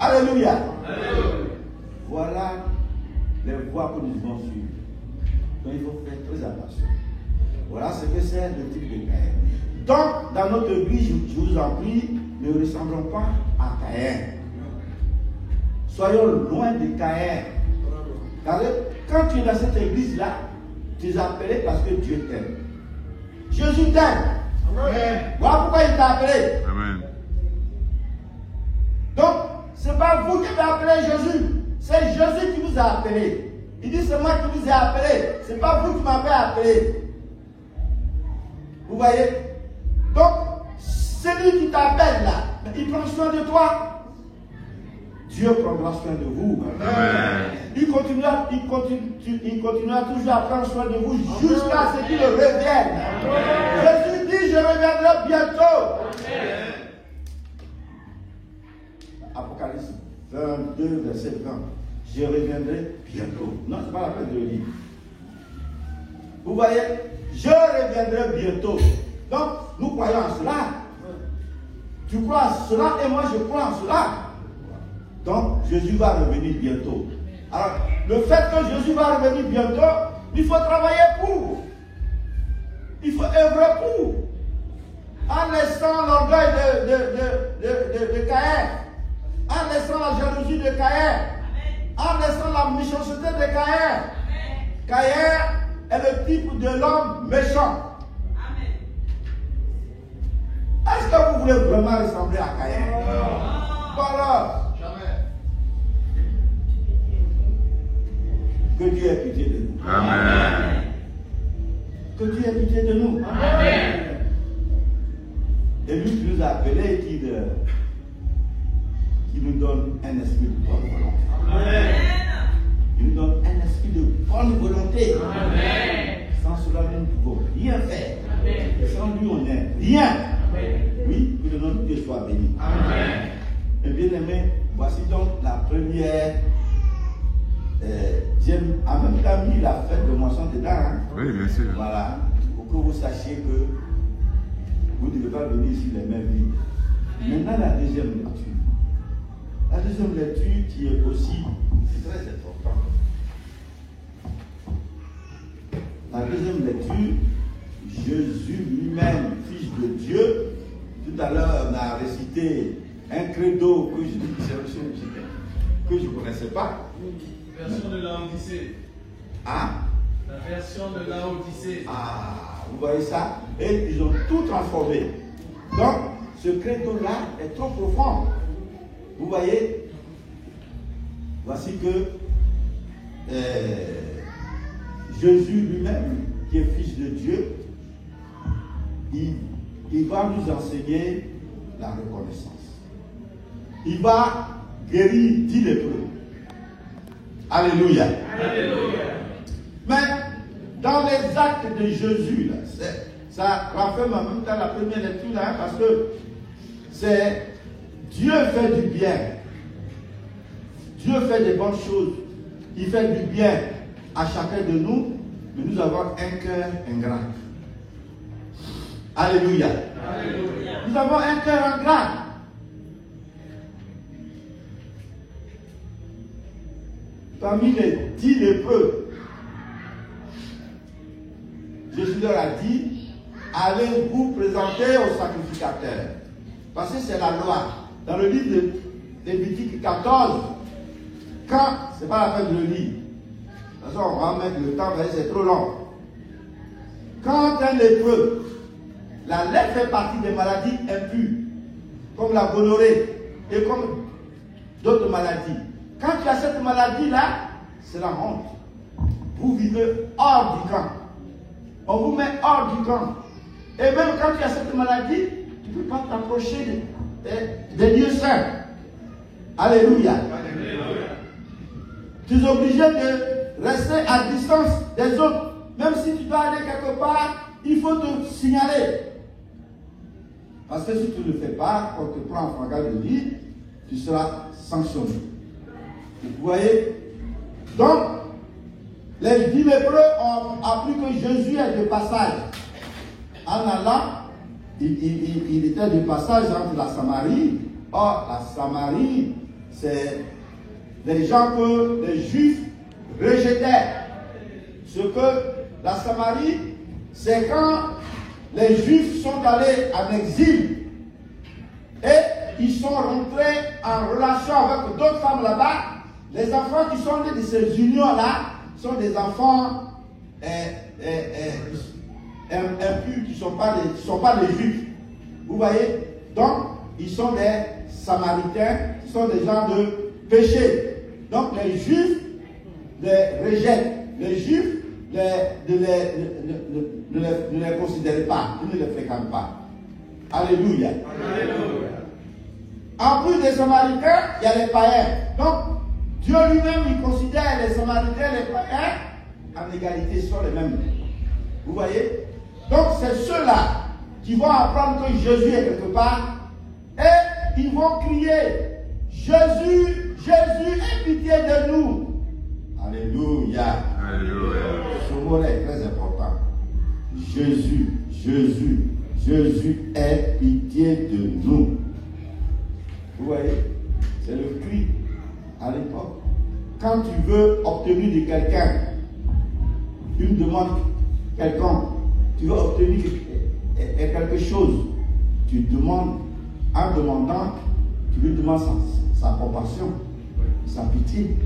Alléluia. Alléluia. Voilà les voies que nous devons suivre. Donc il faut faire très attention. Voilà ce que c'est le type de Caïn. Donc, dans notre vie, je vous en prie, ne ressemblons pas à Caïn. Soyons loin de Caïn. Car quand tu es dans cette église-là, tu es appelé parce que Dieu t'aime. Jésus t'aime. Voilà pourquoi il t'a appelé. Amen. Donc, ce n'est pas vous qui avez appelé Jésus. C'est Jésus qui vous a appelé. Il dit c'est moi qui vous ai appelé. Ce n'est pas vous qui m'avez appelé. Vous voyez? Donc, celui qui t'appelle là, il prend soin de toi. Dieu prendra soin de vous. Amen. Il continuera toujours à prendre soin de vous jusqu'à ce qu'il revienne. Jésus dit, je reviendrai bientôt. Amen. Apocalypse 22, verset 20. Je reviendrai bientôt. Non, ce n'est pas la peine de le lire. Vous voyez, je reviendrai bientôt. Donc, nous croyons en cela. Tu crois en cela et moi je crois en cela. Donc, Jésus va revenir bientôt. Alors, le fait que Jésus va revenir bientôt, il faut travailler pour. Il faut œuvrer pour. En laissant l'orgueil de Caïn, en laissant la jalousie de Caïn, en laissant la méchanceté de Caïn. Caïn est le type de l'homme méchant. Est-ce que vous voulez vraiment ressembler à Caïn? Voilà. Que Dieu ait pitié de nous. Amen. Que Dieu ait pitié de nous. Amen. Et lui qui nous a appelés, qu'il nous donne un esprit de bonne volonté. Amen. Il nous donne un esprit de bonne volonté. Amen. Sans cela, nous ne pouvons rien faire. Amen. Sans lui, on n'est rien. Amen. Oui, que le nom de Dieu soit béni. Amen. Et bien aimé, voici donc la première. J'ai en même temps mis la fête de moisson dedans. Hein? Oui, bien sûr. Voilà, pour que vous sachiez que vous ne devez pas venir ici les mains vides. Maintenant, la deuxième lecture. La deuxième lecture qui est aussi très importante. La deuxième lecture, Jésus lui-même, Fils de Dieu. Tout à l'heure, on a récité un credo que je ne connaissais pas. Version de Laodicée. Hein? La version de Laodicée. Ah, vous voyez ça? Et ils ont tout transformé. Donc, ce credo-là est trop profond. Vous voyez? Voici que Jésus lui-même, qui est Fils de Dieu, il va nous enseigner la reconnaissance. Il va guérir 10 lépreux. Alléluia. Alléluia. Mais dans les actes de Jésus, là, ça renferme en même temps la première lecture, là, parce que c'est Dieu fait du bien. Dieu fait des bonnes choses. Il fait du bien à chacun de nous, mais nous avons un cœur ingrat. Alléluia. Alléluia. Nous avons un cœur ingrat. Parmi les 10 lépreux, Jésus leur a dit, allez vous présenter au sacrificateur. Parce que c'est la loi. Dans le livre de Lévitique 14, quand, c'est pas la peine de le lire. De toute façon, on va mettre le temps, c'est trop long. Quand un lépreux, la lèpre fait partie des maladies impures, comme la gonorrhée et comme d'autres maladies. Quand tu as cette maladie-là, c'est la honte. Vous vivez hors du camp. On vous met hors du camp. Et même quand tu as cette maladie, tu ne peux pas t'approcher des lieux saints. Alléluia. Alléluia. Tu es obligé de rester à distance des autres. Même si tu dois aller quelque part, il faut te signaler. Parce que si tu ne le fais pas, on te prend en flagrant délit, tu seras sanctionné. Vous voyez? Donc, les 10 lépreux ont appris que Jésus est de passage. En allant, il était de passage entre la Samarie. Or, la Samarie, c'est des gens que les Juifs rejetaient. Ce que la Samarie, c'est quand les Juifs sont allés en exil et ils sont rentrés en relation avec d'autres femmes là-bas. Les enfants qui sont nés de ces unions-là sont des enfants impurs qui ne sont pas des Juifs. Vous voyez? Donc, ils sont des Samaritains, ils sont des gens de péché. Donc, les Juifs les rejettent. Les Juifs ne les considèrent pas, ils ne les fréquentent pas. Alléluia. Alléluia. En plus des Samaritains, il y a les païens. Donc, Dieu lui-même, il considère les Samaritains, les païens, en égalité, sont les mêmes. Vous voyez? Donc, c'est ceux-là qui vont apprendre que Jésus est quelque part et ils vont crier, Jésus, Jésus, aie pitié de nous. Alléluia. Alléluia. Ce mot-là est très important. Jésus, Jésus, Jésus, aie pitié de nous. Vous voyez? C'est le cri à l'époque. Quand tu veux obtenir de quelqu'un une demande quelconque, tu veux obtenir quelque chose, tu demandes, en demandant, tu lui demandes sa compassion, sa pitié.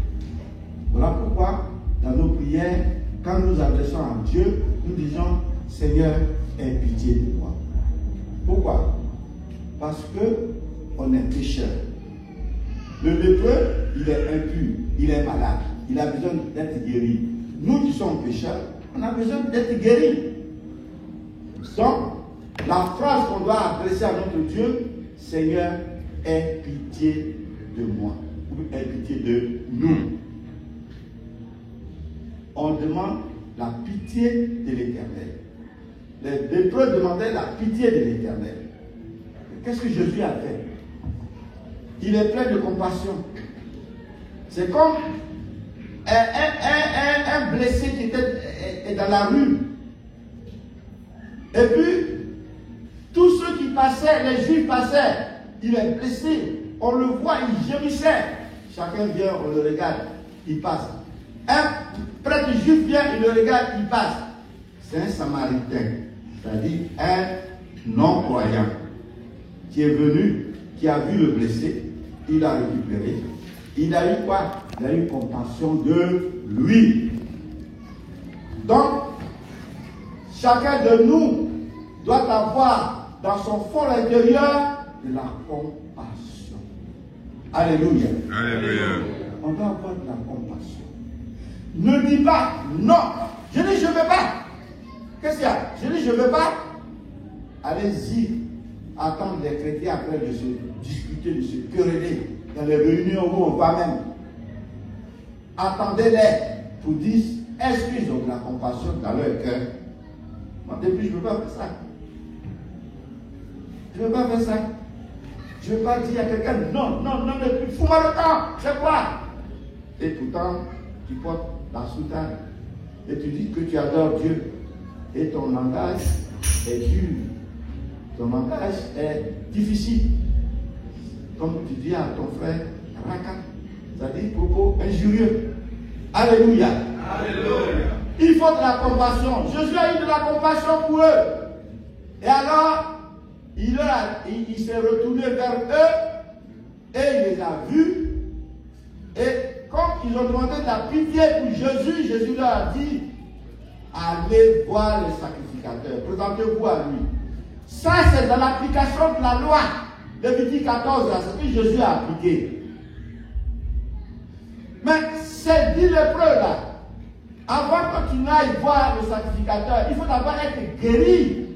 Voilà pourquoi, dans nos prières, quand nous adressons à Dieu, nous disons, Seigneur, aie pitié de moi. Pourquoi? Parce que on est pécheur. Le lépreux, il est impur, il est malade, il a besoin d'être guéri. Nous qui sommes pécheurs, on a besoin d'être guéris. Donc, la phrase qu'on doit adresser à notre Dieu, Seigneur, aie pitié de moi, ou aie pitié de nous. On demande la pitié de l'Éternel. Les lépreux demandaient la pitié de l'Éternel. Qu'est-ce que Jésus a fait? Il est plein de compassion. C'est comme un blessé qui est dans la rue. Et puis, tous ceux qui passaient, les Juifs passaient, il est blessé. On le voit, il gémissait. Chacun vient, on le regarde, il passe. Un prêtre juif vient, il le regarde, il passe. C'est un Samaritain, c'est-à-dire un non-croyant qui est venu, qui a vu le blessé, il a récupéré. Il a eu quoi? Il a eu compassion de lui. Donc, chacun de nous doit avoir dans son fond intérieur de la compassion. Alléluia. Alléluia. On doit avoir de la compassion. Ne dis pas non. Je dis je ne veux pas. Qu'est-ce qu'il y a? Je dis je ne veux pas. Allez-y. Attendre les chrétiens après de se discuter, de se quereller dans les réunions où on va même. Attendez-les pour dire est-ce qu'ils ont de la compassion dans leur cœur. Moi, depuis, je ne veux pas faire ça. Je ne veux pas faire ça. Je ne veux pas dire à quelqu'un non, mais fous-moi le temps. C'est quoi? Et pourtant, tu portes la soutane et tu dis que tu adores Dieu. Et ton langage est dur. Ton langage est difficile. Comme tu dis à ton frère, raka, c'est-à-dire propos injurieux. Alléluia. Alléluia. Il faut de la compassion. Jésus a eu de la compassion pour eux. Et alors, il s'est retourné vers eux et il les a vus. Et quand ils ont demandé de la pitié pour Jésus, Jésus leur a dit, allez voir le sacrificateur, présentez-vous à lui. Ça, c'est dans l'application de la loi. Lévitique 14, c'est ce que Jésus a appliqué. Mais ces 10 lépreux là, avant que tu n'ailles voir le sacrificateur, il faut d'abord être guéri.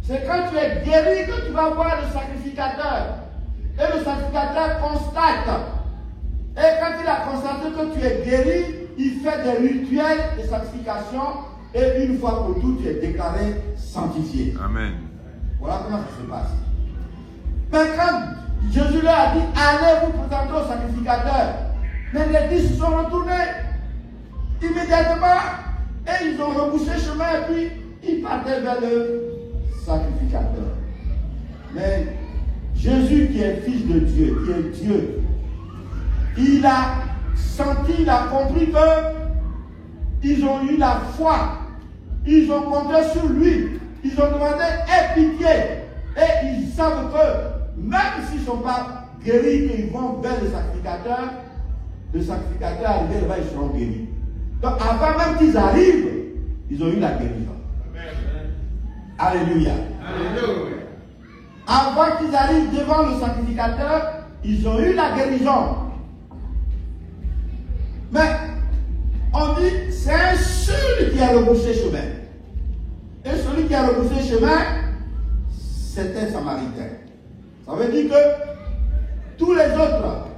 C'est quand tu es guéri que tu vas voir le sacrificateur. Et le sacrificateur constate. Et quand il a constaté que tu es guéri, il fait des rituels de sanctification. Et une fois pour toutes, tu es déclaré sanctifié. Amen. Voilà comment ça se passe. Mais quand Jésus leur a dit, allez vous présenter au sacrificateur, mais les 10 se sont retournés immédiatement et ils ont rebouché chemin et puis ils partaient vers le sacrificateur. Mais Jésus qui est fils de Dieu, qui est Dieu, il a senti, il a compris que ils ont eu la foi, ils ont compté sur lui, ils ont demandé aie pitié et ils savent que même s'ils ne sont pas guéris, qu'ils vont vers le sacrificateur arrivé là-bas, ils seront guéris. Donc avant même qu'ils arrivent, ils ont eu la guérison. Amen. Alléluia. Alléluia. Avant qu'ils arrivent devant le sacrificateur, ils ont eu la guérison. Mais on dit, c'est un seul qui a rebroussé chemin. Et celui qui a rebroussé chemin, c'est un Samaritain. Ça veut dire que tous les autres,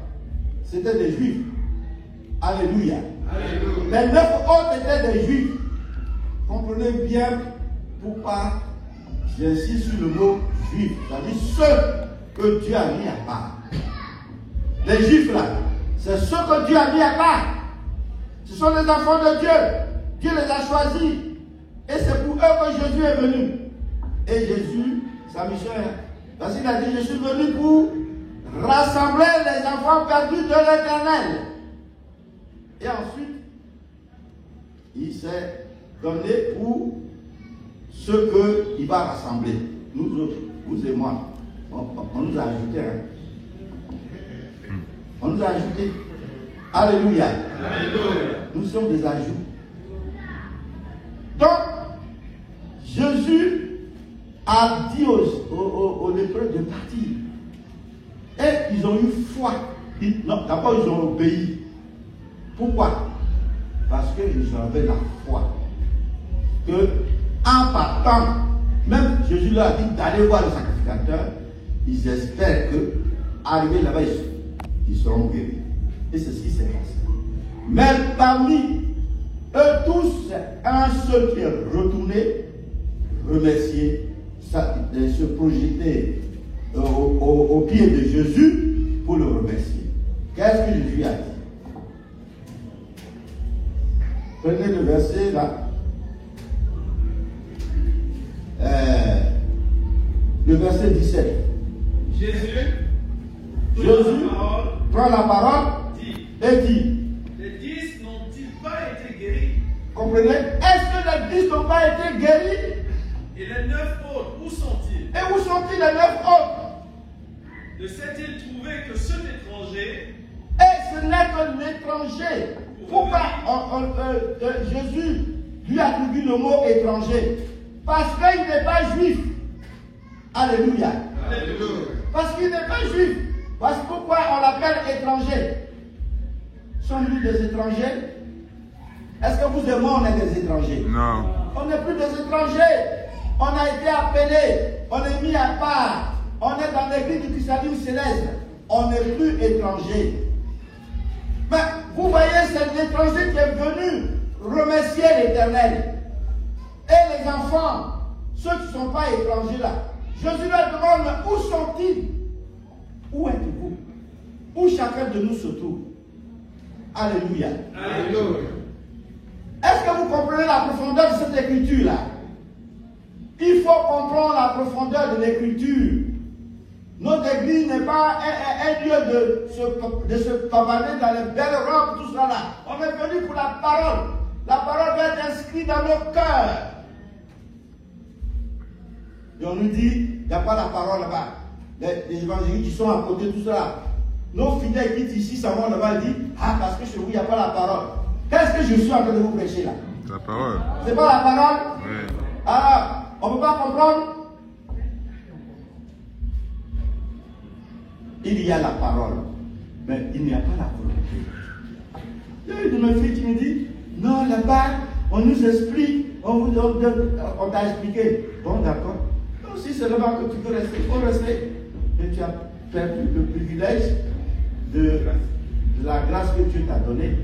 c'était des Juifs. Alléluia. Alléluia. Les 9 autres étaient des Juifs. Comprenez bien pourquoi j'insiste sur le mot juif. C'est-à-dire ceux que Dieu a mis à part. Les Juifs là, c'est ceux que Dieu a mis à part. Ce sont les enfants de Dieu. Dieu les a choisis. Et c'est pour eux que Jésus est venu. Et Jésus, sa mission, parce qu'il a dit, je suis venu pour rassembler les enfants perdus de l'Éternel. Et ensuite, il s'est donné pour ce qu'il va rassembler. Nous autres, vous et moi, on nous a ajouté. Hein? On nous a ajouté. Alléluia. Alléluia. Nous sommes des ajouts. Donc, Jésus a dit aux lépreux de partir. Et ils ont eu foi. D'abord, ils ont obéi. Pourquoi? Parce qu'ils avaient la foi. Que, en partant, même Jésus leur a dit d'aller voir le sacrificateur, ils espèrent que, arrivé là-bas, qui seront guéris. Et c'est ce qui s'est passé. Mais parmi eux tous, un seul qui est retourné, remercier, se projeter au pied de Jésus pour le remercier. Qu'est-ce que Jésus a dit? Prenez le verset là. Le verset 17. Jésus prend la parole et dit, les 10 n'ont-ils pas été guéris? Comprenez? Est-ce que les 10 n'ont pas été guéris? Et les 9 autres, où sont-ils? Et où sont-ils les 9 autres? Ne s'est-il trouvé que cet étranger? Et ce n'est que l'étranger. Pourquoi Jésus lui attribue le mot étranger? Parce qu'il n'est pas juif. Alléluia. Alléluia. Parce qu'il n'est pas juif. Parce que pourquoi on l'appelle étranger? Sommes-nous des étrangers? Est-ce que vous et moi on est des étrangers? Non. On n'est plus des étrangers. On a été appelés. On est mis à part. On est dans l'église du Christianisme céleste. On n'est plus étrangers. Mais vous voyez, c'est l'étranger qui est venu remercier l'Éternel. Et les enfants, ceux qui ne sont pas étrangers là, Jésus leur demande, mais où sont-ils? Où êtes-vous? Où chacun de nous se trouve? Alléluia. Alléluia. Est-ce que vous comprenez la profondeur de cette écriture-là? Il faut comprendre la profondeur de l'écriture. Notre église n'est pas un lieu de se pavaner dans les belles robes, tout ça là. On est venu pour la parole. La parole va être inscrite dans nos cœurs. Et on nous dit, il n'y a pas la parole là-bas. Les évangélistes qui sont à côté, tout ça là. Nos fidèles qui ici, ça va là-bas, ils disent, ah, parce que chez vous, il n'y a pas la parole. Qu'est-ce que je suis en train de vous prêcher là? La parole. C'est pas la parole? Oui. Alors, on ne peut pas comprendre? Il y a la parole, mais il n'y a pas la volonté. Il y a une de mes filles qui me dit, non, là-bas, on nous explique, on t'a expliqué. Bon, d'accord. Donc, si c'est là-bas que tu veux rester, il faut rester. Mais tu as perdu le privilège de la grâce que Dieu t'a donnée.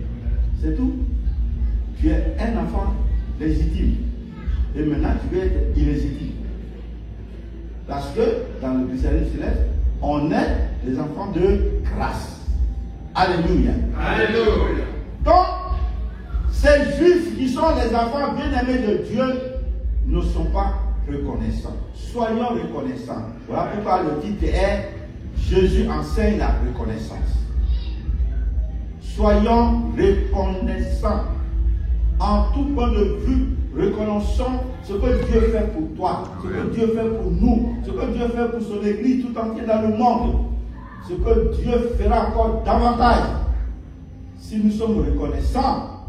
C'est tout. Tu es un enfant légitime. Et maintenant, tu veux être illégitime. Parce que, dans le christianisme céleste, on est des enfants de grâce. Alléluia. Alléluia. Donc, ces juifs qui sont les enfants bien-aimés de Dieu ne sont pas reconnaissants. Soyons reconnaissants. Voilà pourquoi le titre est Jésus enseigne la reconnaissance. Soyons reconnaissants. En tout point de vue, reconnaissons ce que Dieu fait pour toi, ce que Dieu fait pour nous, ce que Dieu fait pour son église tout entier dans le monde, ce que Dieu fera encore davantage. Si nous sommes reconnaissants,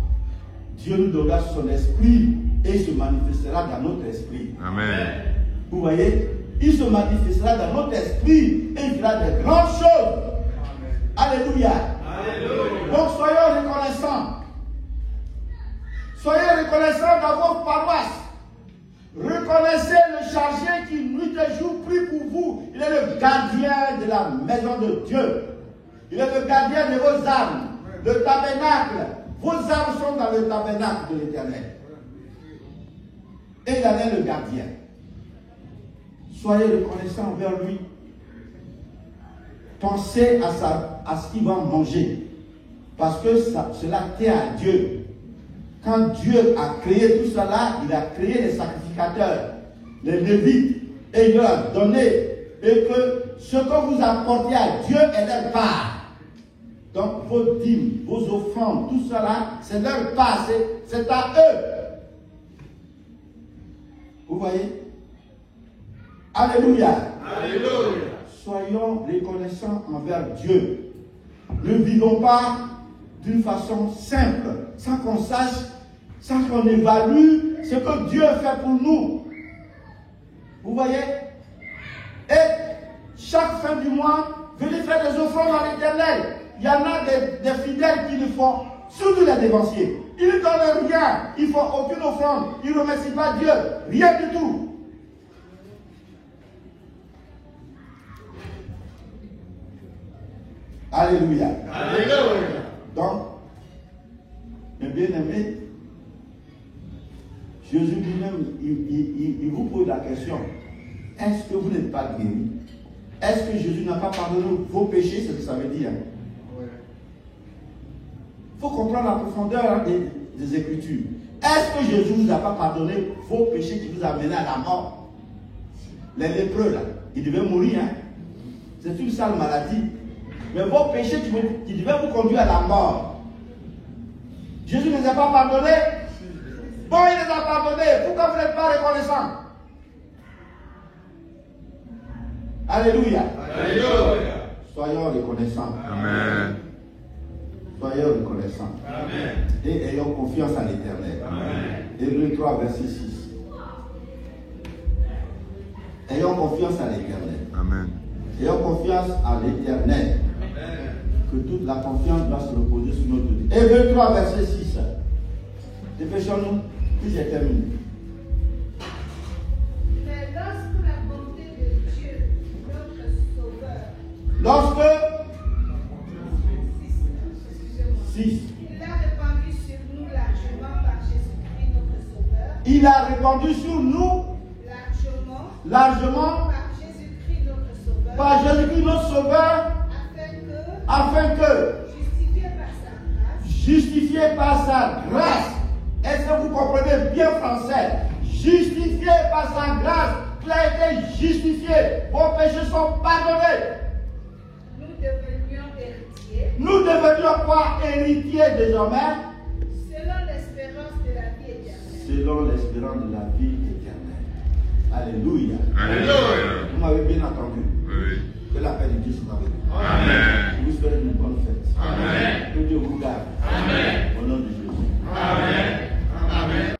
Dieu nous donnera son esprit et il se manifestera dans notre esprit. Amen. Vous voyez, il se manifestera dans notre esprit et il fera de grandes choses. Alléluia. Alléluia. Donc soyons reconnaissants. Soyez reconnaissants dans vos paroisses. Reconnaissez le chargé qui nuit et jour prie pour vous. Il est le gardien de la maison de Dieu. Il est le gardien de vos âmes. Le tabernacle. Vos âmes sont dans le tabernacle de l'Éternel. Et il en est le gardien. Soyez reconnaissants envers lui. Pensez à ce qu'il va manger. Parce que cela tient à Dieu. Quand Dieu a créé tout cela, il a créé les sacrificateurs, les lévites, et il leur a donné, et que ce que vous apportez à Dieu est leur part. Donc vos dîmes, vos offrandes, tout cela, c'est leur part, c'est à eux. Vous voyez? Alléluia. Alléluia. Soyons reconnaissants envers Dieu. Ne vivons pas d'une façon simple, sans qu'on sache, sans qu'on évalue ce que Dieu fait pour nous. Vous voyez? Et chaque fin du mois, venez faire des offrandes à l'Éternel. Il y en a des fidèles qui le font, surtout les dévanciers. Ils ne donnent rien, ils ne font aucune offrande, ils ne remercient pas Dieu, rien du tout. Alléluia. Alléluia. Donc, mes bien-aimés, Jésus lui-même, il vous pose la question, est-ce que vous n'êtes pas guéri? Est-ce que Jésus n'a pas pardonné vos péchés? C'est ce que ça veut dire. Il faut comprendre la profondeur des Écritures. Est-ce que Jésus ne vous a pas pardonné vos péchés qui vous a mené à la mort? Les lépreux, là, ils devaient mourir. Hein? C'est une sale maladie. Mais vos péchés qui devaient vous conduire à la mort. Jésus ne les a pas pardonnés. Bon, il les a pardonnés. Pourquoi vous n'êtes pas reconnaissants? Alléluia. Alléluia. Soyons reconnaissants. Amen. Soyons reconnaissants. Amen. Et ayons confiance en l'Éternel. Amen. Hébreux 3, verset 6. Ayons confiance en l'Éternel. Amen. Ayons confiance en l'Éternel. Que toute la confiance doit se reposer sur notre Dieu. Hébreux 3, verset 6. Dépêchons-nous, puis j'ai terminé. Mais lorsque la bonté de Dieu, notre Sauveur, Lorsque, excusez-moi, 6, il a répandu sur nous largement par Jésus-Christ notre Sauveur, il a répandu sur nous largement par Jésus-Christ notre Sauveur, par Jésus-Christ notre Sauveur, afin que, justifié par sa grâce, est-ce que vous comprenez bien français? Justifié par sa grâce, tu as été justifié, vos péchés sont pardonnés. Nous devenions quoi? Héritiers désormais? selon l'espérance de la vie éternelle. Selon l'espérance de la vie éternelle. Alléluia. Alléluia. Vous m'avez bien entendu. Oui. Que la paix de Dieu soit avec vous. Amen. Je vous souhaite une bonne fête. Amen. Que Dieu vous garde. Amen. Au nom de Jésus. Amen. Amen.